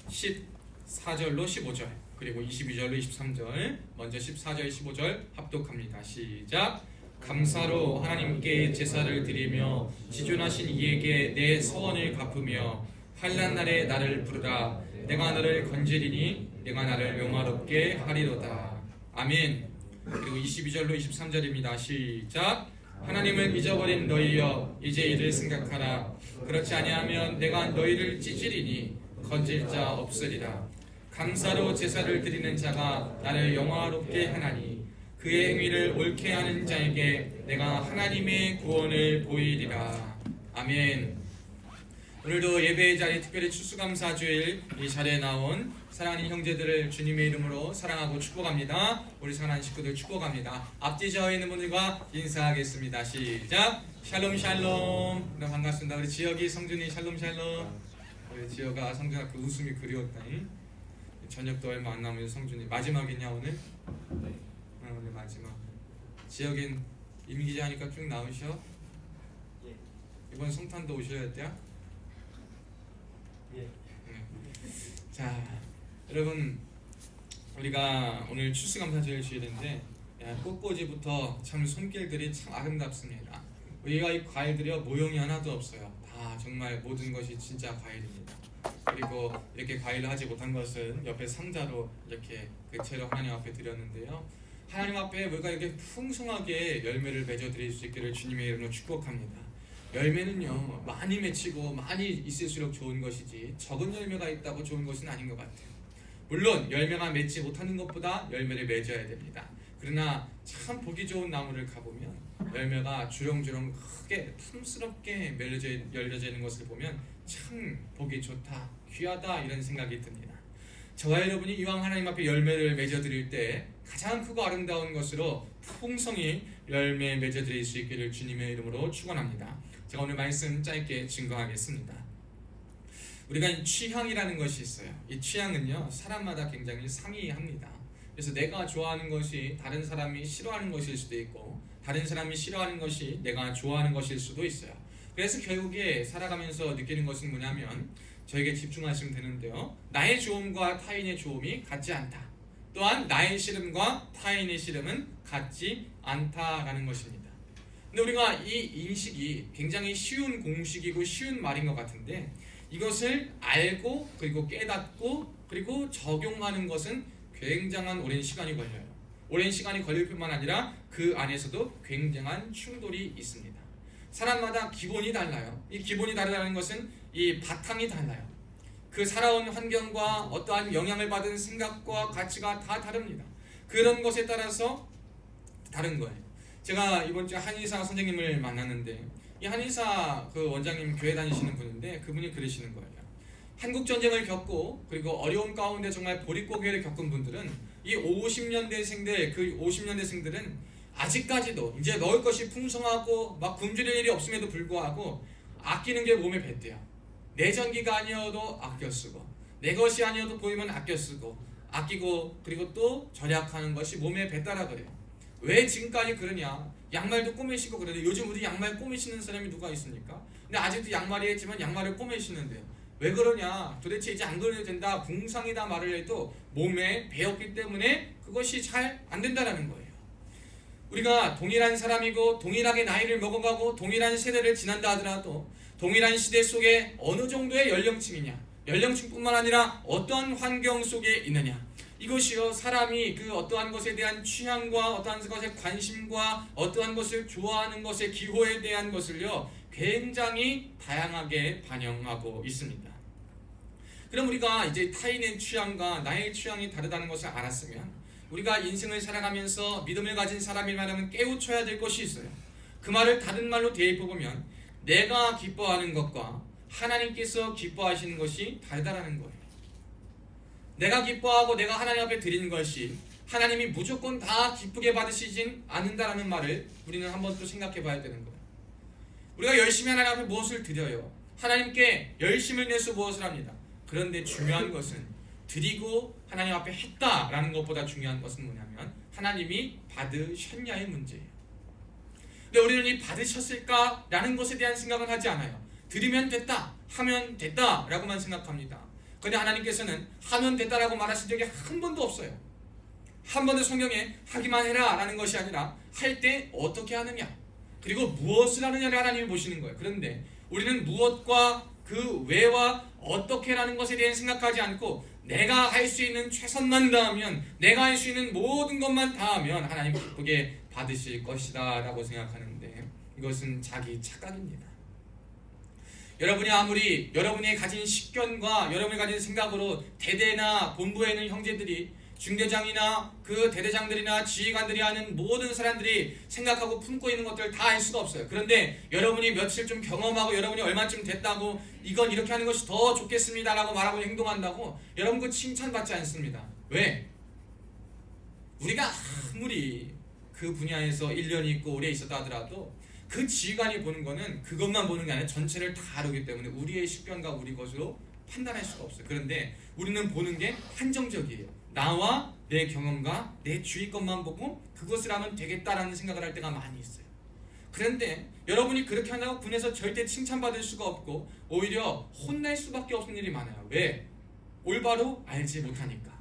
14절로 15절 그리고 22절로 23절. 먼저 14절 15절 합독합니다. 시작. 감사로 하나님께 제사를 드리며 지존하신 이에게 내 서원을 갚으며 환난 날에 나를 부르라. 내가 너를 건지리니 내가 나를 영화롭게 하리로다. 아멘. 그리고 22절로 23절입니다. 시작. 하나님은 잊어버린 너희여 이제 이를 생각하라. 그렇지 아니하면 내가 너희를 찢으리니 건질 자 없으리라. 감사로 제사를 드리는 자가 나를 영화롭게 하나니 그의 행위를 옳게 하는 자에게 내가 하나님의 구원을 보이리라. 아멘. 오늘도 예배의 자리, 특별히 추수감사주일 이 자리에 나온 사랑하는 형제들을 주님의 이름으로 사랑하고 축복합니다. 우리 사랑하는 식구들 축복합니다. 앞뒤 저어 있는 분들과 인사하겠습니다. 시작. 샬롬 샬롬. 반갑습니다. 우리 지혁이 성준이 샬롬 샬롬. 우리 지혁아 성준아 그 웃음이 그리웠다니. 저녁도 얼마 안 남은 성준이 마지막이냐 오늘? 오늘 마지막. 지혁인 임기자 하니까 쭉 나오셔. 이번 성탄도 오셔야 돼요? 자, 여러분 우리가 오늘 추수감사절 주일인데 꽃꽂이부터 참 손길들이 참 아름답습니다. 우리가 이 과일들이요 모형이 하나도 없어요. 다 정말 모든 것이 진짜 과일입니다. 그리고 이렇게 과일을 하지 못한 것은 옆에 상자로 이렇게 그 채로 하나님 앞에 드렸는데요. 하나님 앞에 우리가 이렇게 풍성하게 열매를 맺어드릴 수 있기를 주님의 이름으로 축복합니다. 열매는요 많이 맺히고 많이 있을수록 좋은 것이지 적은 열매가 있다고 좋은 것은 아닌 것 같아요. 물론 열매가 맺지 못하는 것보다 열매를 맺어야 됩니다. 그러나 참 보기 좋은 나무를 가보면 열매가 주렁주렁 크게 틈스럽게 열려져 있는 것을 보면 참 보기 좋다, 귀하다 이런 생각이 듭니다. 저와 여러분이 이왕 하나님 앞에 열매를 맺어드릴 때 가장 크고 아름다운 것으로 풍성히 열매 맺어드릴 수 있기를 주님의 이름으로 축원합니다. 제가 오늘 말씀 짧게 증거하겠습니다. 우리가 이 취향이라는 것이 있어요. 이 취향은요 사람마다 굉장히 상이합니다. 그래서 내가 좋아하는 것이 다른 사람이 싫어하는 것일 수도 있고 다른 사람이 싫어하는 것이 내가 좋아하는 것일 수도 있어요. 그래서 결국에 살아가면서 느끼는 것은 뭐냐면 저에게 집중하시면 되는데요. 나의 좋음과 타인의 좋음이 같지 않다. 또한 나의 싫음과 타인의 싫음은 같지 않다라는 것입니다. 근데 우리가 이 인식이 굉장히 쉬운 공식이고 쉬운 말인 것 같은데 이것을 알고 그리고 깨닫고 그리고 적용하는 것은 굉장한 오랜 시간이 걸려요. 오랜 시간이 걸릴 뿐만 아니라 그 안에서도 굉장한 충돌이 있습니다. 사람마다 기본이 달라요. 이 기본이 다르다는 것은 이 바탕이 달라요. 그 살아온 환경과 어떠한 영향을 받은 생각과 가치가 다 다릅니다. 그런 것에 따라서 다른 거예요. 제가 이번 주에 한의사 선생님을 만났는데 이 한의사 그 원장님 교회 다니시는 분인데 그분이 그러시는 거예요. 한국 전쟁을 겪고 그리고 어려움 가운데 정말 보릿고개를 겪은 분들은 이 50년대생들 그 50년대생들은 아직까지도 이제 먹을 것이 풍성하고 막 굶주릴 일이 없음에도 불구하고 아끼는 게 몸에 뱄대요. 내 전기가 아니어도 아껴 쓰고 내 것이 아니어도 보이면 아껴 쓰고 아끼고 그리고 또 절약하는 것이 몸에 뱄다라 그래요. 왜 지금까지 그러냐? 양말도 꼬매시고 그러는데 요즘 우리 양말 꼬매시는 사람이 누가 있습니까? 근데 아직도 양말이 했지만 양말을 꼬매시는데요. 왜 그러냐? 도대체 이제 안 그래도 된다, 궁상이다 말을 해도 몸에 배었기 때문에 그것이 잘 안 된다라는 거예요. 우리가 동일한 사람이고 동일하게 나이를 먹어가고 동일한 세대를 지난다 하더라도 동일한 시대 속에 어느 정도의 연령층이냐, 연령층뿐만 아니라 어떠한 환경 속에 있느냐, 이것이요 사람이 그 어떠한 것에 대한 취향과 어떠한 것에 관심과 어떠한 것을 좋아하는 것의 기호에 대한 것을요 굉장히 다양하게 반영하고 있습니다. 그럼 우리가 이제 타인의 취향과 나의 취향이 다르다는 것을 알았으면 우리가 인생을 살아가면서 믿음을 가진 사람이라면 깨우쳐야 될 것이 있어요. 그 말을 다른 말로 대입해보면 내가 기뻐하는 것과 하나님께서 기뻐하시는 것이 다르다라는 거예요. 내가 기뻐하고 내가 하나님 앞에 드리는 것이 하나님이 무조건 다 기쁘게 받으시진 않는다라는 말을 우리는 한번 또 생각해 봐야 되는 거예요. 우리가 열심히 하나님 앞에 무엇을 드려요? 하나님께 열심을 내서 무엇을 합니다. 그런데 중요한 것은 드리고 하나님 앞에 했다라는 것보다 중요한 것은 뭐냐면 하나님이 받으셨냐의 문제예요. 근데 우리는 이 받으셨을까라는 것에 대한 생각은 하지 않아요. 드리면 됐다, 하면 됐다라고만 생각합니다. 그런데 하나님께서는 하면 됐다라고 말하신 적이 한 번도 없어요. 한 번도 성경에 하기만 해라 라는 것이 아니라 할 때 어떻게 하느냐 그리고 무엇을 하느냐를 하나님이 보시는 거예요. 그런데 우리는 무엇과 그 왜와 어떻게라는 것에 대해 생각하지 않고 내가 할 수 있는 최선만 다하면 내가 할 수 있는 모든 것만 다하면 하나님 기쁘게 받으실 것이다 라고 생각하는데 이것은 자기 착각입니다. 여러분이 아무리 여러분이 가진 식견과 여러분이 가진 생각으로 대대나 본부에 있는 형제들이 중대장이나 그 대대장들이나 지휘관들이 하는 모든 사람들이 생각하고 품고 있는 것들을 다 알 수가 없어요. 그런데 여러분이 며칠 좀 경험하고 여러분이 얼마쯤 됐다고 이건 이렇게 하는 것이 더 좋겠습니다 라고 말하고 행동한다고 여러분 그 칭찬받지 않습니다. 왜? 우리가 아무리 그 분야에서 1년이 있고 오래 있었다 하더라도 그 지휘관이 보는 거는 그것만 보는 게 아니라 전체를 다 다루기 때문에 우리의 식견과 우리 것으로 판단할 수가 없어요. 그런데 우리는 보는 게 한정적이에요. 나와 내 경험과 내 주위 것만 보고 그것을 하면 되겠다라는 생각을 할 때가 많이 있어요. 그런데 여러분이 그렇게 한다고 분에서 절대 칭찬받을 수가 없고 오히려 혼날 수밖에 없는 일이 많아요. 왜? 올바로 알지 못하니까.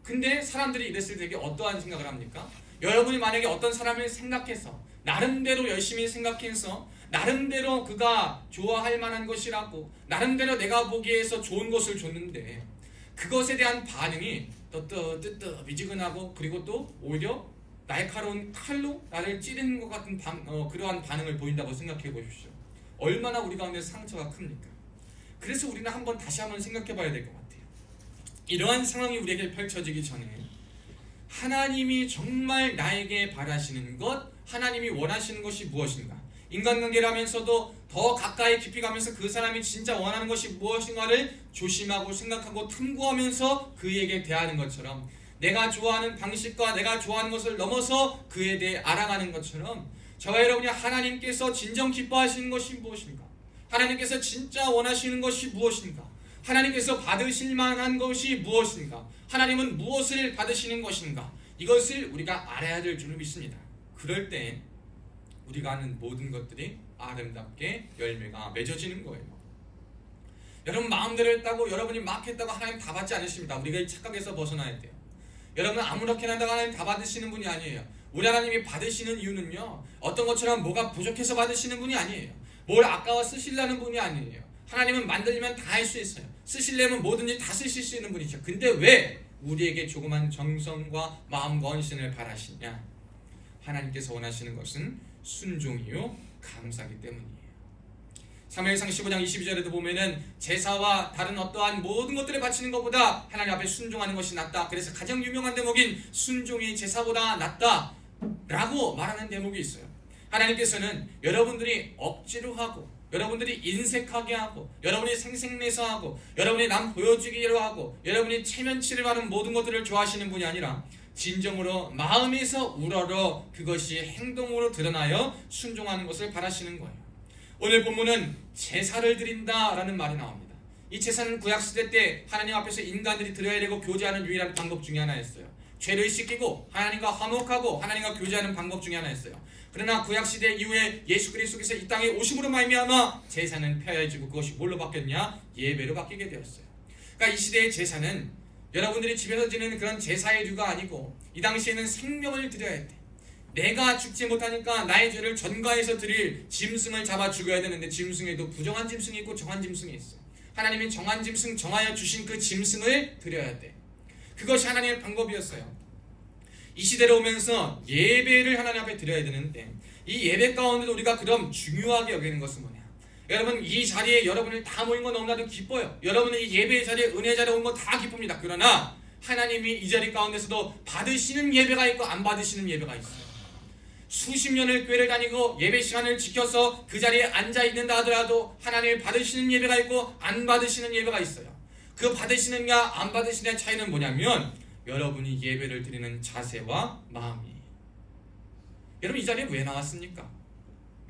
근데 사람들이 이랬을 때 어떠한 생각을 합니까? 여러분이 만약에 어떤 사람을 생각해서 나름대로 열심히 생각해서 나름대로 그가 좋아할 만한 것이라고 나름대로 내가 보기에서 좋은 것을 줬는데 그것에 대한 반응이 뜨뜨 미지근하고 그리고 또 오히려 날카로운 칼로 나를 찌르는 것 같은 그러한 반응을 보인다고 생각해 보십시오. 얼마나 우리 가운데 상처가 큽니까? 그래서 우리는 다시 한번 생각해 봐야 될 것 같아요. 이러한 상황이 우리에게 펼쳐지기 전에 하나님이 정말 나에게 바라시는 것, 하나님이 원하시는 것이 무엇인가? 인간관계를 하면서도 더 가까이 깊이 가면서 그 사람이 진짜 원하는 것이 무엇인가를 조심하고 생각하고 탐구하면서 그에게 대하는 것처럼 내가 좋아하는 방식과 내가 좋아하는 것을 넘어서 그에 대해 알아가는 것처럼 저와 여러분이 하나님께서 진정 기뻐하시는 것이 무엇인가? 하나님께서 진짜 원하시는 것이 무엇인가? 하나님께서 받으실 만한 것이 무엇인가? 하나님은 무엇을 받으시는 것인가? 이것을 우리가 알아야 될 줄을 믿습니다. 그럴 때 우리가 하는 모든 것들이 아름답게 열매가 맺어지는 거예요. 여러분 마음대로 했다고 여러분이 막 했다고 하나님 다 받지 않으십니다. 우리가 이 착각에서 벗어나야 돼요. 여러분 아무렇게나 한다고 하나님 다 받으시는 분이 아니에요. 우리 하나님이 받으시는 이유는요, 어떤 것처럼 뭐가 부족해서 받으시는 분이 아니에요. 뭘 아까워 쓰시려는 분이 아니에요. 하나님은 만들면 다 할 수 있어요. 쓰시려면 뭐든지 다 쓰실 수 있는 분이죠. 근데 왜 우리에게 조그만 정성과 마음과 헌신을 바라시냐? 하나님께서 원하시는 것은 순종이요 감사하기 때문이에요. 사무엘상 15장 22절에도 보면은 제사와 다른 어떠한 모든 것들을 바치는 것보다 하나님 앞에 순종하는 것이 낫다. 그래서 가장 유명한 대목인 순종이 제사보다 낫다 라고 말하는 대목이 있어요. 하나님께서는 여러분들이 억지로 하고, 여러분들이 인색하게 하고, 여러분이 생색내서 하고, 여러분이 남 보여주기로 하고, 여러분이 체면치를 하는 모든 것들을 좋아하시는 분이 아니라 진정으로 마음에서 우러러 그것이 행동으로 드러나여 순종하는 것을 바라시는 거예요. 오늘 본문은 제사를 드린다라는 말이 나옵니다. 이 제사는 구약시대 때 하나님 앞에서 인간들이 드려야 되고 교제하는 유일한 방법 중에 하나였어요. 죄를 씻기고 하나님과 화목하고 하나님과 교제하는 방법 중에 하나였어요. 그러나 구약시대 이후에 예수 그리스도께서 이 땅에 오심으로 말미암아 제사는 폐하여지고 그것이 뭘로 바뀌었냐? 예배로 바뀌게 되었어요. 그러니까 이 시대의 제사는 여러분들이 집에서 지내는 그런 제사의 류가 아니고 이 당시에는 생명을 드려야 돼. 내가 죽지 못하니까 나의 죄를 전가해서 드릴 짐승을 잡아 죽여야 되는데 짐승에도 부정한 짐승이 있고 정한 짐승이 있어. 하나님이 정한 짐승 정하여 주신 그 짐승을 드려야 돼. 그것이 하나님의 방법이었어요. 이 시대로 오면서 예배를 하나님 앞에 드려야 되는데 이 예배 가운데도 우리가 그럼 중요하게 여기는 것은 뭐냐? 여러분 이 자리에 여러분이 다 모인 건 너무나도 기뻐요. 여러분은 이 예배 자리에 은혜 자리에 온 건 다 기쁩니다. 그러나 하나님이 이 자리 가운데서도 받으시는 예배가 있고 안 받으시는 예배가 있어요. 수십 년을 교회를 다니고 예배 시간을 지켜서 그 자리에 앉아 있는다 하더라도 하나님이 받으시는 예배가 있고 안 받으시는 예배가 있어요. 그 받으시느냐 안 받으시느냐 차이는 뭐냐면 여러분이 예배를 드리는 자세와 마음이에요. 여러분 이 자리에 왜 나왔습니까?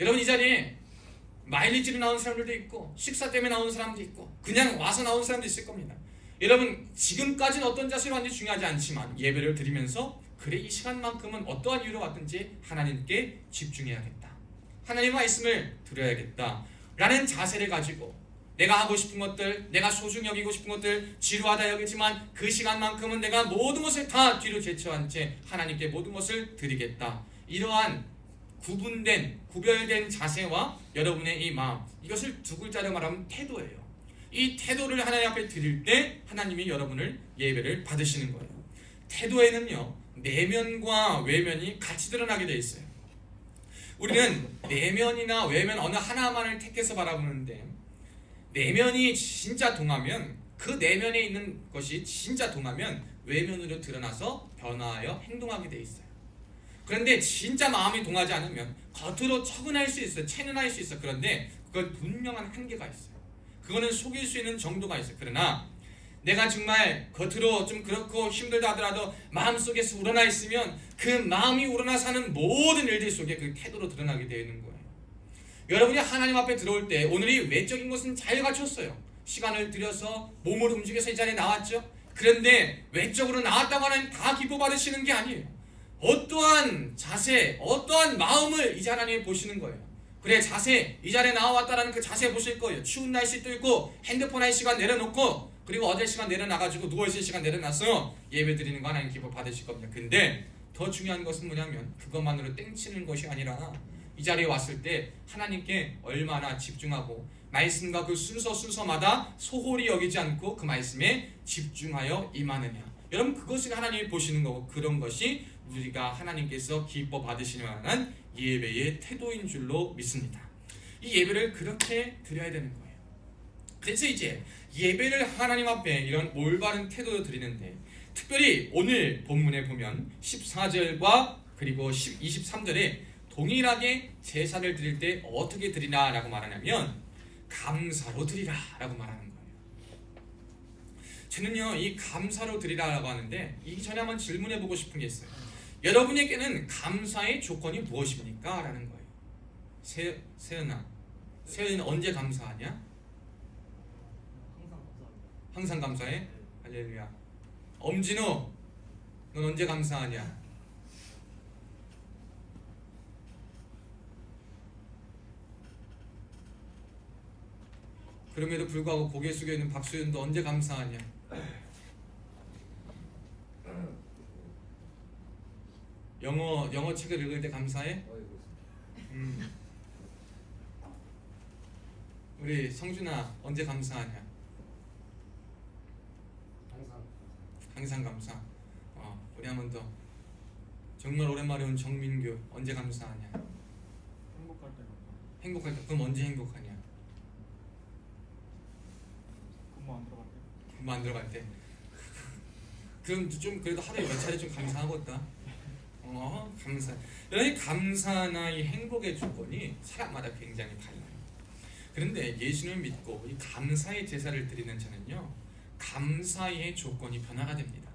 여러분 이 자리에 마일리지로 나온 사람들도 있고 식사 때문에 나온 사람도 있고 그냥 와서 나온 사람도 있을 겁니다. 여러분 지금까지는 어떤 자세로 왔는지 중요하지 않지만 예배를 드리면서 그래 이 시간만큼은 어떠한 이유로 왔든지 하나님께 집중해야겠다. 하나님의 말씀을 들어야겠다 라는 자세를 가지고 내가 하고 싶은 것들, 내가 소중히 여기고 싶은 것들 지루하다 여기지만 그 시간만큼은 내가 모든 것을 다 뒤로 제쳐한 채 하나님께 모든 것을 드리겠다. 이러한 구별된 자세와 여러분의 이 마음, 이것을 두 글자로 말하면 태도예요. 이 태도를 하나님 앞에 드릴 때 하나님이 여러분을 예배를 받으시는 거예요. 태도에는요 내면과 외면이 같이 드러나게 되어 있어요. 우리는 내면이나 외면 어느 하나만을 택해서 바라보는데 내면이 진짜 동하면 그 내면에 있는 것이 진짜 동하면 외면으로 드러나서 변화하여 행동하게 되어 있어요. 그런데 진짜 마음이 동하지 않으면 겉으로 척은할 수 있어요. 체는할 수 있어요. 그런데 그건 분명한 한계가 있어요. 그거는 속일 수 있는 정도가 있어요. 그러나 내가 정말 겉으로 좀 그렇고 힘들다 하더라도 마음속에서 우러나 있으면 그 마음이 우러나서 하는 모든 일들 속에 그 태도로 드러나게 되는 거예요. 여러분이 하나님 앞에 들어올 때 오늘이 외적인 것은 잘 갖췄어요. 시간을 들여서 몸을 움직여서 이 자리에 나왔죠. 그런데 외적으로 나왔다고 하나님 다 기뻐 받으시는 게 아니에요. 어떠한 자세, 어떠한 마음을 이 자리에 하나님 보시는 거예요. 그래 자세, 이 자리에 나와왔다라는 그 자세 보실 거예요. 추운 날씨도 있고 핸드폰 할 시간 내려놓고 그리고 어제 시간 내려놔가지고 누워있을 시간 내려놔서 예배 드리는 거 하나님 기뻐 받으실 겁니다. 근데 더 중요한 것은 뭐냐면 그것만으로 땡치는 것이 아니라 이 자리에 왔을 때 하나님께 얼마나 집중하고 말씀과 그 순서마다 소홀히 여기지 않고 그 말씀에 집중하여 임하느냐. 여러분 그것이 하나님이 보시는 거고 그런 것이 우리가 하나님께서 기뻐 받으시는 만한 예배의 태도인 줄로 믿습니다. 이 예배를 그렇게 드려야 되는 거예요. 그래서 이제 예배를 하나님 앞에 이런 올바른 태도로 드리는데 특별히 오늘 본문에 보면 14절과 그리고 23절에 동일하게 제사를 드릴 때 어떻게 드리나라고 말하냐면 감사로 드리라라고 말하는 거예요. 저는요 이 감사로 드리라라고 하는데 이 전에 한번 질문해보고 싶은 게 있어요. 여러분에게는 감사의 조건이 무엇입니까? 라는 거예요. 세은아, 세은이는 언제 감사하냐? 항상 감사해? 할렐루야. 엄진호, 넌 언제 감사하냐? 그럼에도 불구하고 고개 숙여 있는 박수윤도 언제 감사하냐? 영어 책을 읽을 때 감사해? 우리 성준아 언제 감사하냐? 항상 감사. 우리 한 번 더. 정말 오랜만에 온 정민규 언제 감사하냐? 행복할 때 행복할 때. 그럼 언제 행복하냐? 근무 안 들어갈 때. 근무 안 들어갈 때. 그럼 좀 그래도 하루에 몇 차례 좀 감사하겠다. 감사. 이 감사나 이 행복의 조건이 사람마다 굉장히 달라요. 그런데 예수를 믿고 이 감사의 제사를 드리는 자는요, 감사의 조건이 변화가 됩니다.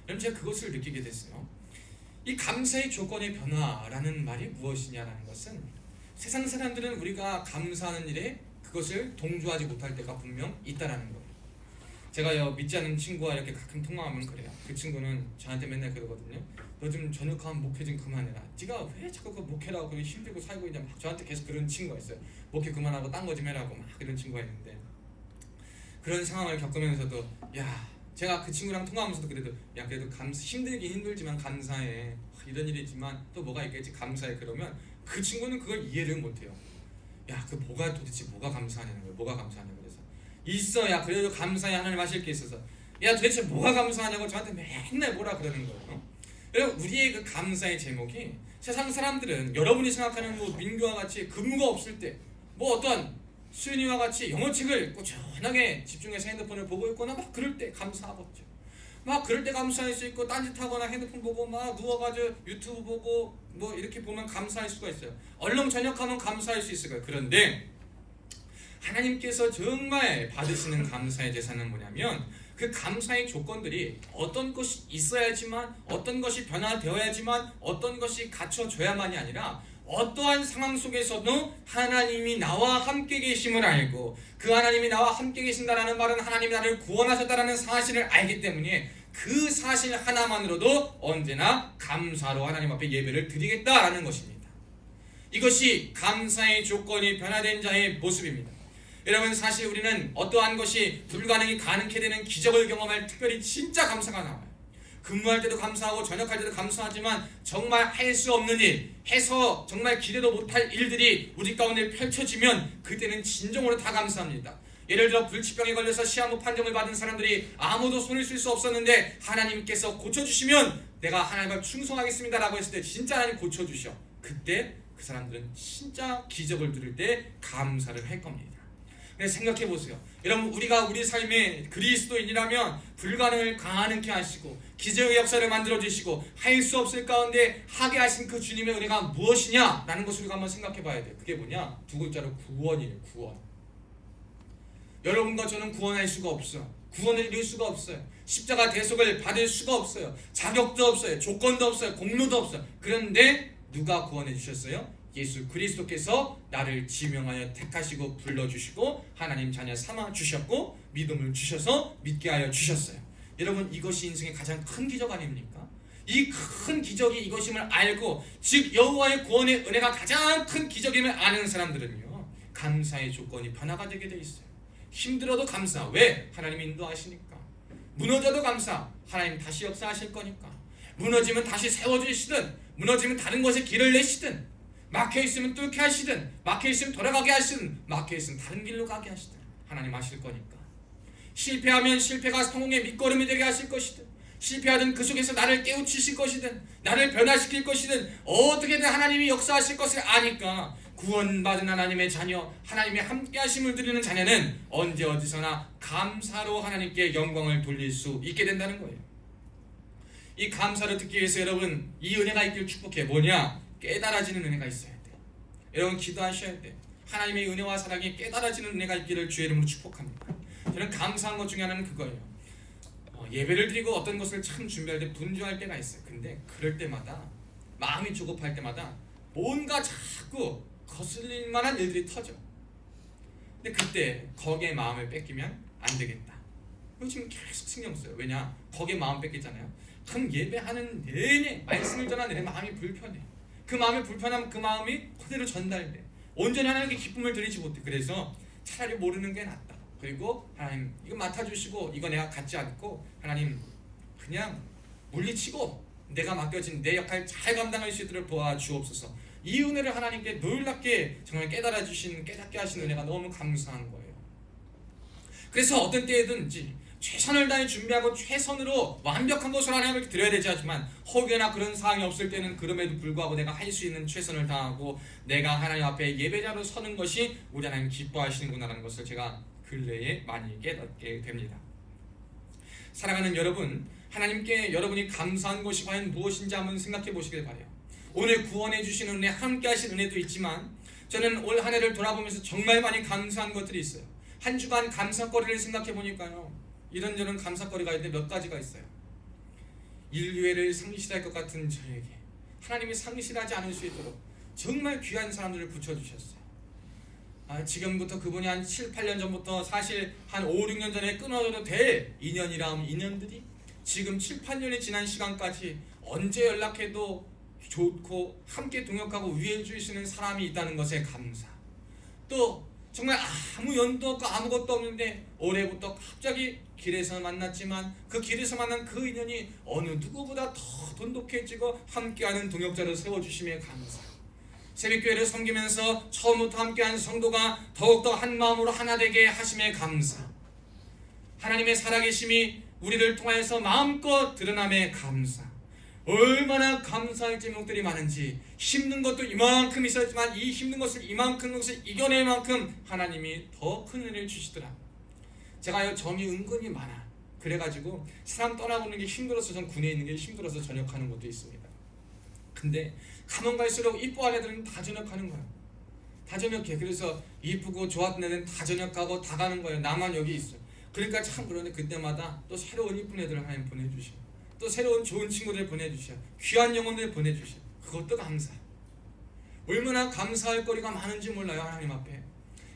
여러분, 제가 그것을 느끼게 됐어요. 이 감사의 조건의 변화라는 말이 무엇이냐라는 것은, 세상 사람들은 우리가 감사하는 일에 그것을 동조하지 못할 때가 분명 있다라는 거예요. 제가 믿지 않는 친구와 이렇게 가끔 통화하면 그래요. 그 친구는 저한테 맨날 그러거든요. 너 좀 전역하면 목회 좀 그만해라. 네가 왜 자꾸 그 목회라고 그렇게 힘들고 살고 있냐. 막 저한테 계속 그런 친구가 있어요. 목회 그만하고 딴 거 좀 해라고 막 그런 친구가 있는데, 그런 상황을 겪으면서도 제가 그 친구랑 통화하면서도 그래도 그래도 힘들긴 힘들지만 감사해. 이런 일이지만 또 뭐가 있겠지, 감사해. 그러면 그 친구는 그걸 이해를 못해요. 그 뭐가 도대체 뭐가 감사하냐는 거예요. 뭐가 감사하냐고. 그래서 있어야 그래도 감사해. 하나님 하실 게 있어서 도대체 뭐가 감사하냐고 저한테 맨날 뭐라 그러는 거예요. 여러분, 우리의 그 감사의 제목이, 세상 사람들은 여러분이 생각하는 뭐 민규와 같이 근무가 없을 때, 뭐 어떤 수윤이와 같이 영어책을 꾸준하게 집중해서 핸드폰을 보고 있거나 막 그럴 때 감사하겠죠. 막 그럴 때 감사할 수 있고, 딴짓하거나 핸드폰 보고 막 누워가지고 유튜브 보고 뭐 이렇게 보면 감사할 수가 있어요. 얼른 저녁하면 감사할 수 있을 거예요. 그런데 하나님께서 정말 받으시는 감사의 제사는 뭐냐면, 그 감사의 조건들이 어떤 것이 있어야지만, 어떤 것이 변화되어야지만, 어떤 것이 갖춰져야만이 아니라, 어떠한 상황 속에서도 하나님이 나와 함께 계심을 알고, 그 하나님이 나와 함께 계신다라는 말은 하나님이 나를 구원하셨다라는 사실을 알기 때문에, 그 사실 하나만으로도 언제나 감사로 하나님 앞에 예배를 드리겠다라는 것입니다. 이것이 감사의 조건이 변화된 자의 모습입니다. 여러분, 사실 우리는 어떠한 것이 불가능이 가능케 되는 기적을 경험할 특별히 진짜 감사가 나와요. 근무할 때도 감사하고 저녁할 때도 감사하지만, 정말 할 수 없는 일, 해서 정말 기대도 못할 일들이 우리 가운데 펼쳐지면 그때는 진정으로 다 감사합니다. 예를 들어 불치병에 걸려서 시한부 판정을 받은 사람들이 아무도 손을 쓸 수 없었는데 하나님께서 고쳐주시면 내가 하나님 앞에 충성하겠습니다 라고 했을 때 진짜 하나님 고쳐주셔. 그때 그 사람들은 진짜 기적을 들을 때 감사를 할 겁니다. 생각해 보세요. 여러분, 우리가 우리 삶에 그리스도인이라면 불가능을 가능케 하시고 기적의 역사를 만들어 주시고 할 수 없을 가운데 하게 하신 그 주님의 은혜가 무엇이냐라는 것을 우리가 한번 생각해 봐야 돼요. 그게 뭐냐? 두 글자로 구원이에요. 구원. 여러분과 저는 구원할 수가 없어요. 구원을 이룰 수가 없어요. 십자가 대속을 받을 수가 없어요. 자격도 없어요. 조건도 없어요. 공로도 없어요. 그런데 누가 구원해 주셨어요? 예수 그리스도께서 나를 지명하여 택하시고 불러주시고 하나님 자녀 삼아 주셨고 믿음을 주셔서 믿게 하여 주셨어요. 여러분, 이것이 인생의 가장 큰 기적 아닙니까? 이 큰 기적이 이것임을 알고, 즉 여호와의 구원의 은혜가 가장 큰 기적임을 아는 사람들은요, 감사의 조건이 변화가 되게 돼 있어요. 힘들어도 감사. 왜? 하나님이 인도하시니까. 무너져도 감사. 하나님 다시 역사하실 거니까. 무너지면 다시 세워주시든, 무너지면 다른 것에 길을 내시든, 막혀있으면 뚫게 하시든, 막혀있으면 돌아가게 하시든, 막혀있으면 다른 길로 가게 하시든 하나님 하실 거니까. 실패하면 실패가 성공의 밑거름이 되게 하실 것이든, 실패하든 그 속에서 나를 깨우치실 것이든, 나를 변화시킬 것이든, 어떻게든 하나님이 역사하실 것을 아니까 구원받은 하나님의 자녀, 하나님의 함께 하심을 드리는 자녀는 언제 어디서나 감사로 하나님께 영광을 돌릴 수 있게 된다는 거예요. 이 감사를 듣기 위해서 여러분, 이 은혜가 있길 축복해. 뭐냐? 깨달아지는 은혜가 있어야 돼. 여러분, 기도하셔야 돼. 하나님의 은혜와 사랑이 깨달아지는 은혜가 있기를 주의 이름으로 축복합니다. 저는 감사한 것 중에 하나는 그거예요. 예배를 드리고 어떤 것을 참 준비할 때 분주할 때가 있어요. 근데 그럴 때마다, 마음이 조급할 때마다 뭔가 자꾸 거슬릴 만한 일들이 터져. 근데 그때 거기에 마음을 뺏기면 안 되겠다. 이거 지금 계속 신경 써요. 왜냐? 거기에 마음 뺏기잖아요. 그럼 예배하는 내내 말씀을 전하 내 마음이 불편해. 그 마음이 불편하면 그 마음이 그대로 전달돼. 온전히 하나님께 기쁨을 드리지 못해. 그래서 차라리 모르는 게 낫다. 그리고 하나님 이거 맡아주시고 이거 내가 갖지 않고 하나님 그냥 물리치고 내가 맡겨진 내 역할 잘 감당할 수 있도록 도와주옵소서. 이 은혜를 하나님께 놀랍게 정말 깨닫게 하시는 은혜가 너무 감사한 거예요. 그래서 어떤 때든지 최선을 다해 준비하고 최선으로 완벽한 것을 하나님께 드려야 되지 않지만 혹여나 그런 상황이 없을 때는 그럼에도 불구하고 내가 할 수 있는 최선을 다하고 내가 하나님 앞에 예배자로 서는 것이 우리 하나님 기뻐하시는구나라는 것을 제가 근래에 많이 깨닫게 됩니다. 사랑하는 여러분, 하나님께 여러분이 감사한 것이 과연 무엇인지 한번 생각해 보시길 바라요. 오늘 구원해 주신 은혜, 함께 하신 은혜도 있지만 저는 올 한 해를 돌아보면서 정말 많이 감사한 것들이 있어요. 한 주간 감사거리를 생각해 보니까요, 이런저런 감사거리가 있는데 몇 가지가 있어요. 인류애를 상실할 것 같은 저에게 하나님이 상실하지 않을 수 있도록 정말 귀한 사람들을 붙여주셨어요. 지금부터 그분이 한 7, 8년 전부터 사실 한 5, 6년 전에 끊어져도 될 인연이라 하면 인연들이 지금 7, 8년이 지난 시간까지 언제 연락해도 좋고 함께 동역하고 위해 주시는 사람이 있다는 것에 감사. 또 정말 아무 연도 없고 아무것도 없는데 올해부터 갑자기 길에서 만났지만 그 길에서 만난 그 인연이 어느 누구보다 더 돈독해지고 함께하는 동역자로 세워주심에 감사. 새벽교회를 섬기면서 처음부터 함께한 성도가 더욱더 한 마음으로 하나 되게 하심에 감사. 하나님의 살아계심이 우리를 통하여서 마음껏 드러남에 감사. 얼마나 감사할 제목들이 많은지, 힘든 것도 이만큼 있었지만 이 힘든 것을 이만큼 이겨낼 만큼 하나님이 더 큰 은혜를 주시더라. 제가요, 점이 은근히 많아. 그래가지고 사람 떠나보는 게 힘들어서 전 군에 있는 게 힘들어서 전역하는 것도 있습니다. 근데 가면 갈수록 이뻐할 애들은 다 전역하는 거야. 다 전역해. 그래서 이쁘고 좋았던 애들은 다 전역하고 다 가는 거예요. 나만 여기 있어. 그러니까 참 그런데 그때마다 또 새로운 이쁜 애들을 하나님 보내주셔. 또 새로운 좋은 친구들 보내주셔. 귀한 영혼들 보내주셔. 그것도 감사. 얼마나 감사할 거리가 많은지 몰라요. 하나님 앞에.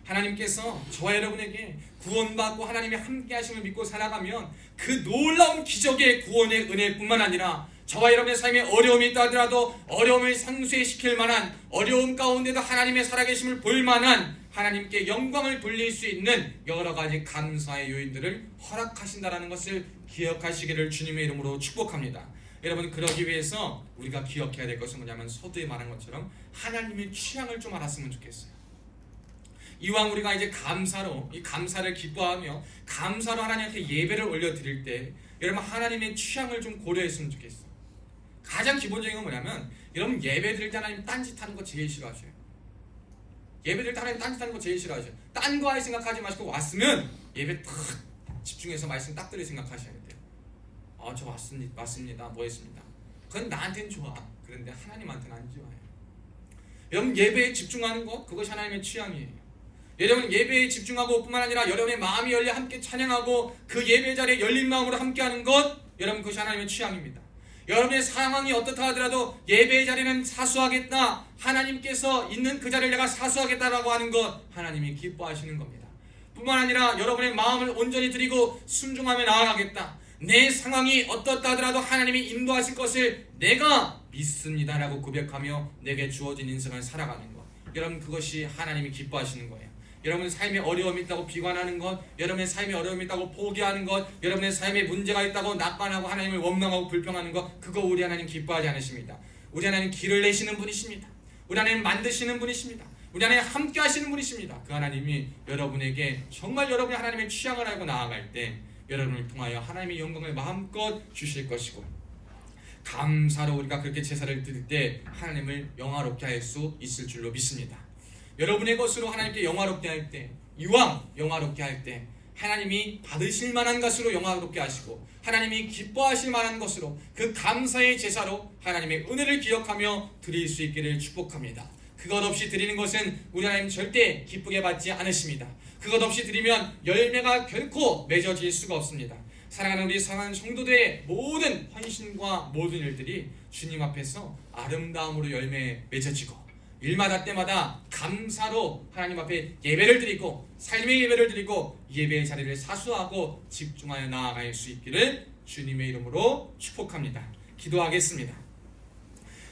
하나님께서 저와 여러분에게 구원받고 하나님의 함께 하심을 믿고 살아가면 그 놀라운 기적의 구원의 은혜뿐만 아니라 저와 여러분의 삶에 어려움이 있다 하더라도 어려움을 상쇄시킬 만한, 어려움 가운데도 하나님의 살아계심을 볼 만한, 하나님께 영광을 돌릴 수 있는 여러 가지 감사의 요인들을 허락하신다는 것을 기억하시기를 주님의 이름으로 축복합니다. 여러분, 그러기 위해서 우리가 기억해야 될 것은 뭐냐면 서두에 말한 것처럼 하나님의 취향을 좀 알았으면 좋겠어요. 이왕 우리가 이제 감사로, 이 감사를 기뻐하며 감사로 하나님께 예배를 올려드릴 때 여러분 하나님의 취향을 좀 고려했으면 좋겠어요. 가장 기본적인 건 뭐냐면 여러분 예배 드릴 때 하나님 딴짓하는 거 제일 싫어하셔요. 예배 드릴 때 하나님 딴짓하는 거 제일 싫어하셔요. 딴 거 할 생각하지 마시고 왔으면 예배 탁 집중해서 말씀 딱 들을 생각하셔야 돼요. 저 왔습니다. 뭐 했습니다. 그건 나한테는 좋아. 그런데 하나님한테는 안 좋아요. 여러분 예배에 집중하는 것, 그것이 하나님의 취향이에요. 여러분 예배에 집중하고 뿐만 아니라 여러분의 마음이 열려 함께 찬양하고 그 예배 자리에 열린 마음으로 함께하는 것, 여러분 그것이 하나님의 취향입니다. 여러분의 상황이 어떻다 하더라도 예배의 자리는 사수하겠다, 하나님께서 있는 그 자리를 내가 사수하겠다라고 하는 것, 하나님이 기뻐하시는 겁니다. 뿐만 아니라 여러분의 마음을 온전히 드리고 순종하며 나아가겠다, 내 상황이 어떻다 하더라도 하나님이 인도하실 것을 내가 믿습니다라고 고백하며 내게 주어진 인생을 살아가는 것, 여러분 그것이 하나님이 기뻐하시는 거예요. 여러분 삶에 어려움이 있다고 비관하는 것, 여러분의 삶에 어려움이 있다고 포기하는 것, 여러분의 삶에 문제가 있다고 낙관하고 하나님을 원망하고 불평하는 것, 그거 우리 하나님 기뻐하지 않으십니다. 우리 하나님 길을 내시는 분이십니다. 우리 하나님 만드시는 분이십니다. 우리 하나님 함께 하시는 분이십니다. 그 하나님이 여러분에게 정말 여러분이 하나님의 취향을 알고 나아갈 때 여러분을 통하여 하나님의 영광을 마음껏 주실 것이고, 감사로 우리가 그렇게 제사를 드릴 때 하나님을 영화롭게 할 수 있을 줄로 믿습니다. 여러분의 것으로 하나님께 영화롭게 할 때, 이왕 영화롭게 할 때 하나님이 받으실 만한 것으로 영화롭게 하시고 하나님이 기뻐하실 만한 것으로 그 감사의 제사로 하나님의 은혜를 기억하며 드릴 수 있기를 축복합니다. 그것 없이 드리는 것은 우리 하나님 절대 기쁘게 받지 않으십니다. 그것 없이 드리면 열매가 결코 맺어질 수가 없습니다. 사랑하는 우리 사랑하는 성도들의 모든 헌신과 모든 일들이 주님 앞에서 아름다움으로 열매 맺어지고 일마다 때마다 감사로 하나님 앞에 예배를 드리고 삶의 예배를 드리고 예배의 자리를 사수하고 집중하여 나아갈 수 있기를 주님의 이름으로 축복합니다. 기도하겠습니다.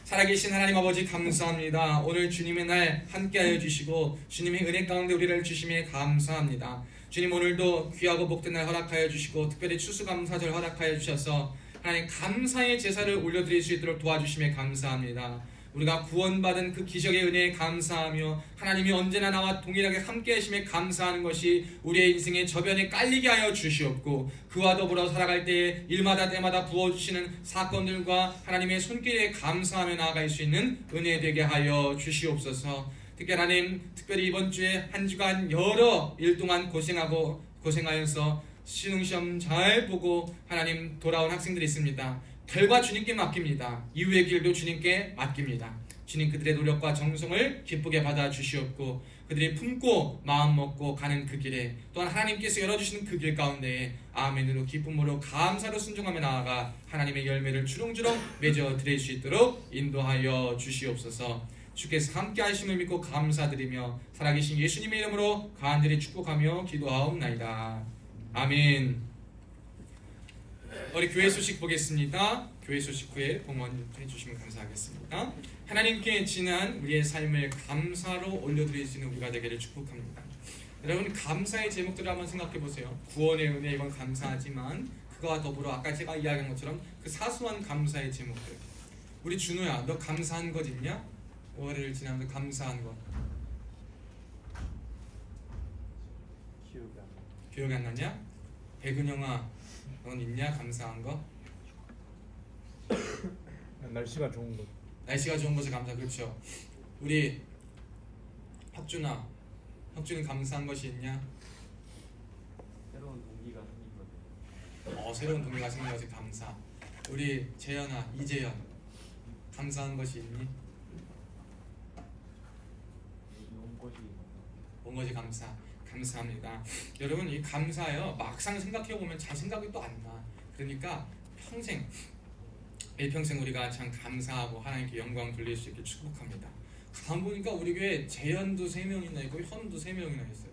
살아계신 하나님 아버지 감사합니다. 오늘 주님의 날 함께하여 주시고 주님의 은혜 가운데 우리를 주심에 감사합니다. 주님 오늘도 귀하고 복된 날 허락하여 주시고 특별히 추수감사절 허락하여 주셔서 하나님 감사의 제사를 올려드릴 수 있도록 도와주심에 감사합니다. 우리가 구원받은 그 기적의 은혜에 감사하며 하나님이 언제나 나와 동일하게 함께 하심에 감사하는 것이 우리의 인생의 저변에 깔리게 하여 주시옵고 그와 더불어 살아갈 때에 일마다 때마다 부어주시는 사건들과 하나님의 손길에 감사하며 나아갈 수 있는 은혜 되게 하여 주시옵소서. 특별히 이번 주에 한 주간 여러 일 동안 고생하여서 수능시험 잘 보고 하나님 돌아온 학생들이 있습니다. 결과 주님께 맡깁니다. 이후의 길도 주님께 맡깁니다. 주님 그들의 노력과 정성을 기쁘게 받아 주시옵고 그들이 품고 마음 먹고 가는 그 길에 또한 하나님께서 열어주시는 그 길 가운데 아멘으로 기쁨으로 감사로 순종하며 나아가 하나님의 열매를 주렁주렁 맺어 드릴 수 있도록 인도하여 주시옵소서. 주께서 함께 하심을 믿고 감사드리며 살아계신 예수님의 이름으로 간절히 축복하며 기도하옵나이다. 아멘. 우리 교회 소식 보겠습니다. 교회 소식 후에 봉헌해 주시면 감사하겠습니다. 하나님께 지난 우리의 삶을 감사로 올려드릴 수 있는 우리가 되기를 축복합니다. 여러분 감사의 제목들을 한번 생각해 보세요. 구원의 은혜 이건 감사하지만 그거와 더불어 아까 제가 이야기한 것처럼 그 사소한 감사의 제목들. 우리 준호야, 너 감사한 것 있냐? 5월을 지나면서 감사한 것. 기억이 안 나냐? 백은영아, 넌 있냐? 감사한 거? 날씨가 좋은 거. 날씨가 좋은 것에 감사. 그렇죠. 우리 혁준아, 혁준이 감사한 것이 있냐? 새로운 동기가 생긴 거죠. 새로운 동료가 생긴 것에 감사. 우리 재현아, 이재현 감사한 것이 있니? 온 것이 감사. 감사합니다. 여러분 이 감사요 막상 생각해 보면 잘 생각이 또 안 나. 그러니까 일평생 우리가 참 감사하고 하나님께 영광 돌릴 수 있게 축복합니다. 가만 보니까 우리 교회 재현도 3명이나 있고 현도 3명이나 있어요.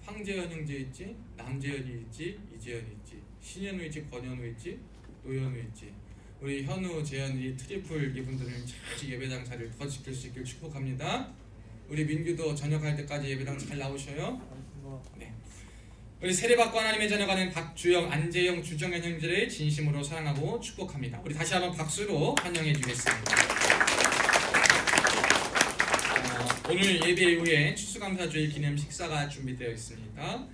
황재현 형제 있지, 남재현이 있지, 이재현이 있지, 신현우 있지, 권현우 있지, 노현우 있지. 우리 현우, 재현 이 트리플 이분들은 잘 예배당 자리를 더 지킬 수 있길 축복합니다. 우리 민규도 저녁할 때까지 예배당 잘 나오셔요. 네. 우리 세례받고 하나님의 자녀가 된 박주영, 안재영, 주정현 형제를 진심으로 사랑하고 축복합니다. 우리 다시 한번 박수로 환영해 주겠습니다. 오늘 예배 이후에 추수감사주일 기념 식사가 준비되어 있습니다.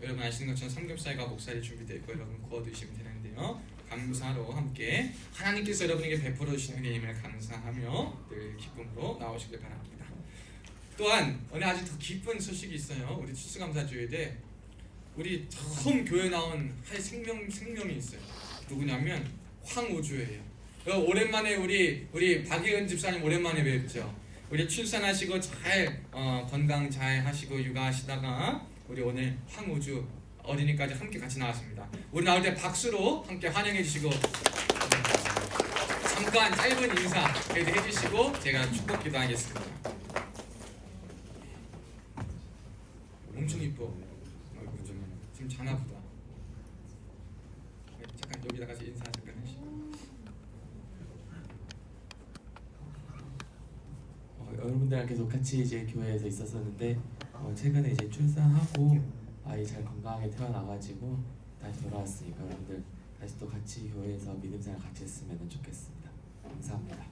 여러분 아시는 것처럼 삼겹살과 목살이 준비되어 있고 여러분 구워 드시면 되는데요. 감사로 함께 하나님께서 여러분에게 베풀어 주신 은혜임을 감사하며 늘 기쁨으로 나오시길 바랍니다. 또한 오늘 아주 더 기쁜 소식이 있어요. 우리 추수감사주일에 우리 처음 교회 나온 한 생명이 있어요. 누구냐면 황우주예요. 오랜만에 우리 박예은 집사님 오랜만에 뵙죠. 우리 출산하시고 잘 건강 잘 하시고 육아하시다가 우리 오늘 황우주 어린이까지 함께 같이 나왔습니다. 우리 나올 때 박수로 함께 환영해 주시고 잠깐 짧은 인사 해주시고 제가 축복 기도하겠습니다. 엄청 이뻐. 지금 자나보다. 잠깐 여기다 같이 인사 잠깐 해주시고. 여러분들랑 계속 같이 이제 교회에서 있었었는데 최근에 이제 출산하고 아이 잘 건강하게 태어나가지고 다시 돌아왔으니까 여러분들 다시 또 같이 교회에서 믿음 생활 같이 했으면 좋겠습니다. 감사합니다.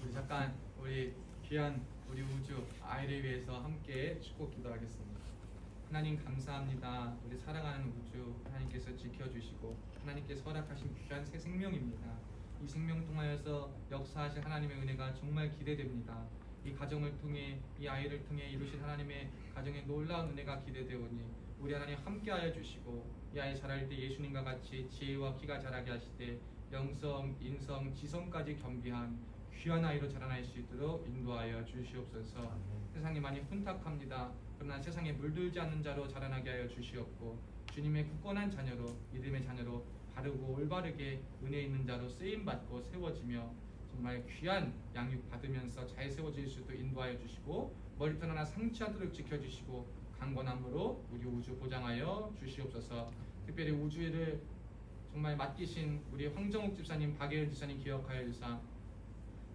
우리 잠깐 우리 귀한 우리 우주 아이를 위해서 함께 축복 기도하겠습니다. 하나님 감사합니다. 우리 사랑하는 우주 하나님께서 지켜주시고 하나님께서 허락하신 귀한 새 생명입니다. 이 생명 통하여서 역사하신 하나님의 은혜가 정말 기대됩니다. 이 가정을 통해 이 아이를 통해 이루신 하나님의 가정의 놀라운 은혜가 기대되오니 우리 하나님 함께하여 주시고 이 아이 자랄 때 예수님과 같이 지혜와 키가 자라게 하시되 영성, 인성, 지성까지 겸비한 귀한 아이로 자라날 수 있도록 인도하여 주시옵소서. 세상에 많이 혼탁합니다. 그러나 세상에 물들지 않는 자로 자라나게 하여 주시옵고 주님의 굳건한 자녀로 믿음의 자녀로 바르고 올바르게 은혜 있는 자로 쓰임 받고 세워지며 정말 귀한 양육 받으면서 잘 세워질 수 있도록 인도하여 주시고 머리털 하나 상처하도록 지켜주시고 강건함으로 우리 우주 보장하여 주시옵소서. 특별히 우주를 정말 맡기신 우리 황정욱 집사님, 박예은 집사님 기억하여 주사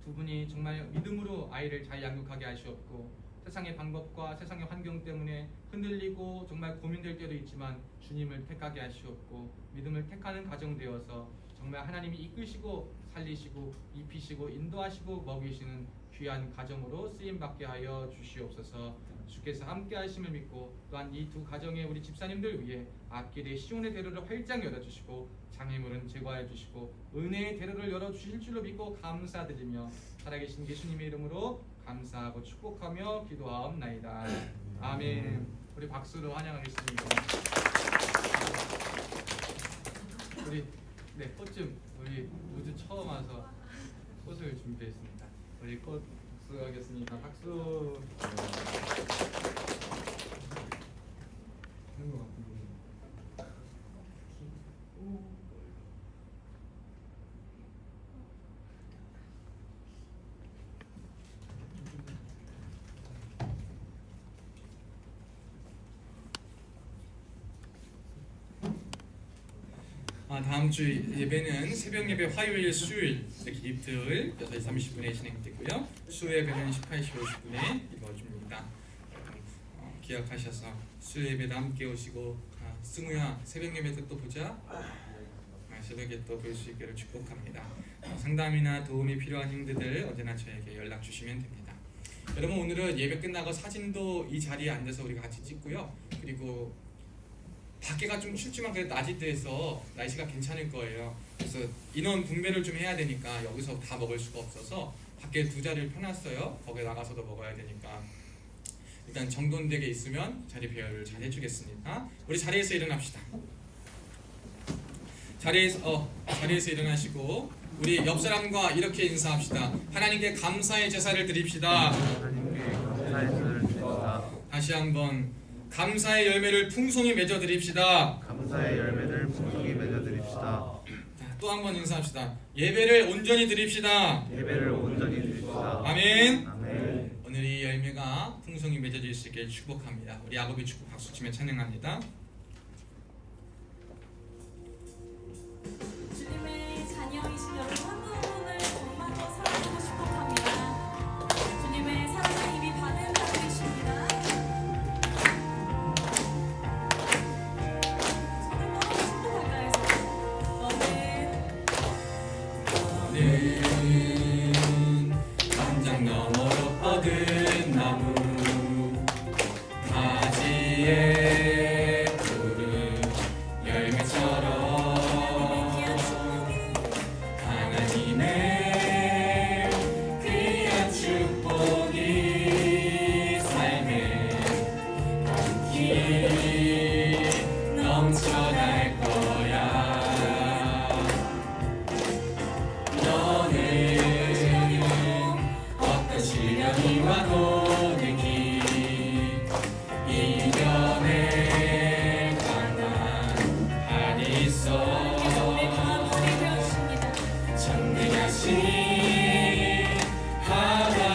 두 분이 정말 믿음으로 아이를 잘 양육하게 하시옵고 세상의 방법과 세상의 환경 때문에 흔들리고 정말 고민될 때도 있지만 주님을 택하게 하시옵고 믿음을 택하는 가정 되어서 정말 하나님이 이끄시고 살리시고 입히시고 인도하시고 먹이시는 귀한 가정으로 쓰임받게 하여 주시옵소서. 주께서 함께 하심을 믿고 또한 이 두 가정의 우리 집사님들 위해 앞길에 시온의 대로를 활짝 열어주시고 장애물은 제거해 주시고 은혜의 대로를 열어주실 줄로 믿고 감사드리며 살아계신 예수님의 이름으로 감사하고 축복하며 기도하옵나이다. 아멘. 우리 박수로 환영하겠습니다. 우리 꽃좀 우리 우주 처음 와서 꽃을 준비했습니다. 우리 꽃 박수하겠습니다. 박수. 하는 것 같은데. 다음 주 예배는 새벽 예배 화요일, 수요일 이렇게 이틀 6시 30분에 진행되고요. 수 예배는 18시 50분에 이루어집니다. 기억하셔서 수 예배도 함께 오시고 승우야 새벽 예배도 또 보자. 새벽에 또 볼 수 있기를 축복합니다. 상담이나 도움이 필요한 형제들 언제나 저에게 연락 주시면 됩니다. 여러분 오늘은 예배 끝나고 사진도 이 자리에 앉아서 우리가 같이 찍고요. 그리고 밖에가 좀 춥지만 그래도 낮이 돼서 날씨가 괜찮을 거예요. 그래서 인원 분배를 좀 해야 되니까 여기서 다 먹을 수가 없어서 밖에 두 자리를 펴놨어요. 거기에 나가서도 먹어야 되니까 일단 정돈되게 있으면 자리 배열을 잘 해주겠습니다. 우리 자리에서 일어납시다. 자리에서 일어나시고 우리 옆 사람과 이렇게 인사합시다. 하나님께 감사의 제사를 드립시다. 다시 한번 감사의 열매를 풍성히 맺어 드립시다. 감사의 열매를 풍성히 맺어 드립시다. 또 한 번 인사합시다. 예배를 온전히 드립시다. 예배를 온전히 드립시다. 아멘. 아멘. 오늘 이 열매가 풍성히 맺어질 수 있게 축복합니다. 우리 야곱의 축복 박수치며 찬양합니다. 주님의 자녀이신 여러분 한 분 한 분을 정말 더 사랑하고 축복합니다. 주님의 사랑을 이미 받은 자들이십니다. 손을 뻗어 축복할까 해서 너는 담장 너머로 뻗은 나무 가지에 푸른 열매처럼 하나님의 귀한 축복이 삶에 넘기 넘쳐날 거야. 너는 어떤 시련이 와도 내 길 이겨낼 강한 있어. 전능하신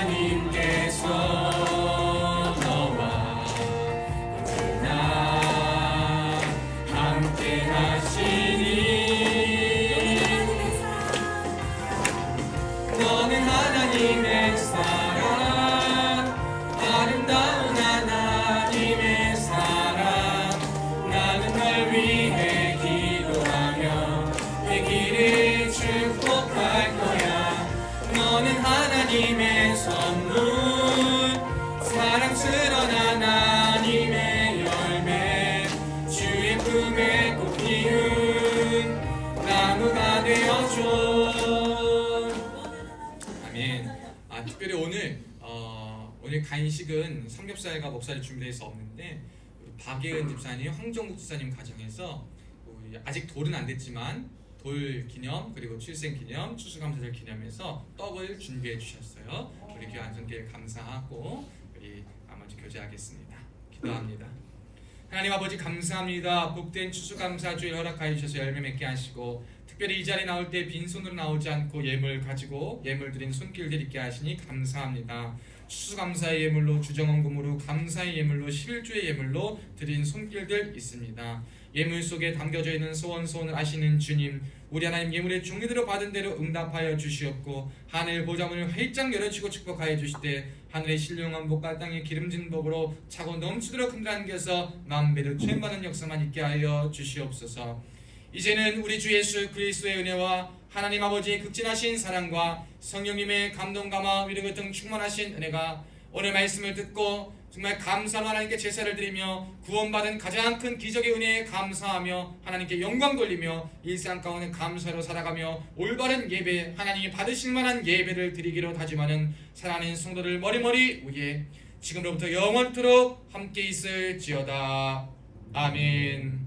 하나님께서 너와 언제나 함께 하시니 너는 하나님의 사랑 아름다운 하나님의 사랑 나는 널 위해 기도하며 내 길을 축복할 거야. 너는 하나님의 선물 사랑스러운 하나님의 열매 주의 품에 꽃 피운 나무가 되어줘. 아멘. 특별히 오늘 간식은 삼겹살과 목살이 준비돼서 없는데 우리 박예은 집사님, 황정국 집사님 가정에서 우리 아직 돌은 안 됐지만 돌 기념 그리고 출생 기념, 추수감사절 기념해서 떡을 준비해 주셨어요. 우리 교회 안성교회 감사하고 우리 교제하겠습니다. 기도합니다. 하나님 아버지 감사합니다. 복된 추수감사주일 허락하여 주셔서 열매 맺게 하시고 특별히 이 자리에 나올 때 빈손으로 나오지 않고 예물 가지고 예물 드린 손길들 있게 하시니 감사합니다. 추수감사의 예물로 주정원금으로 감사의 예물로 11조의 예물로 드린 손길들 있습니다. 예물 속에 담겨져 있는 소원을 아시는 주님, 우리 하나님 예물의 종류대로 받은 대로 응답하여 주시옵고 하늘 보좌문을 활짝 열어주고 축복하여 주시되 하늘의 신령한 복과 땅의 기름진 복으로 차고 넘치도록 흔들어안겨서 만배로 최연받는 역사만 있게 하여 주시옵소서. 이제는 우리 주 예수 그리스도의 은혜와 하나님 아버지의 극진하신 사랑과 성령님의 감동 감화 위로가 등 충만하신 은혜가 오늘 말씀을 듣고 정말 감사로 하나님께 제사를 드리며 구원받은 가장 큰 기적의 은혜에 감사하며 하나님께 영광 돌리며 일상 가운데 감사로 살아가며 올바른 예배, 하나님이 받으실 만한 예배를 드리기로 다짐하는 사랑하는 성도들 머리머리 위에 지금부터 영원토록 함께 있을지어다. 아멘.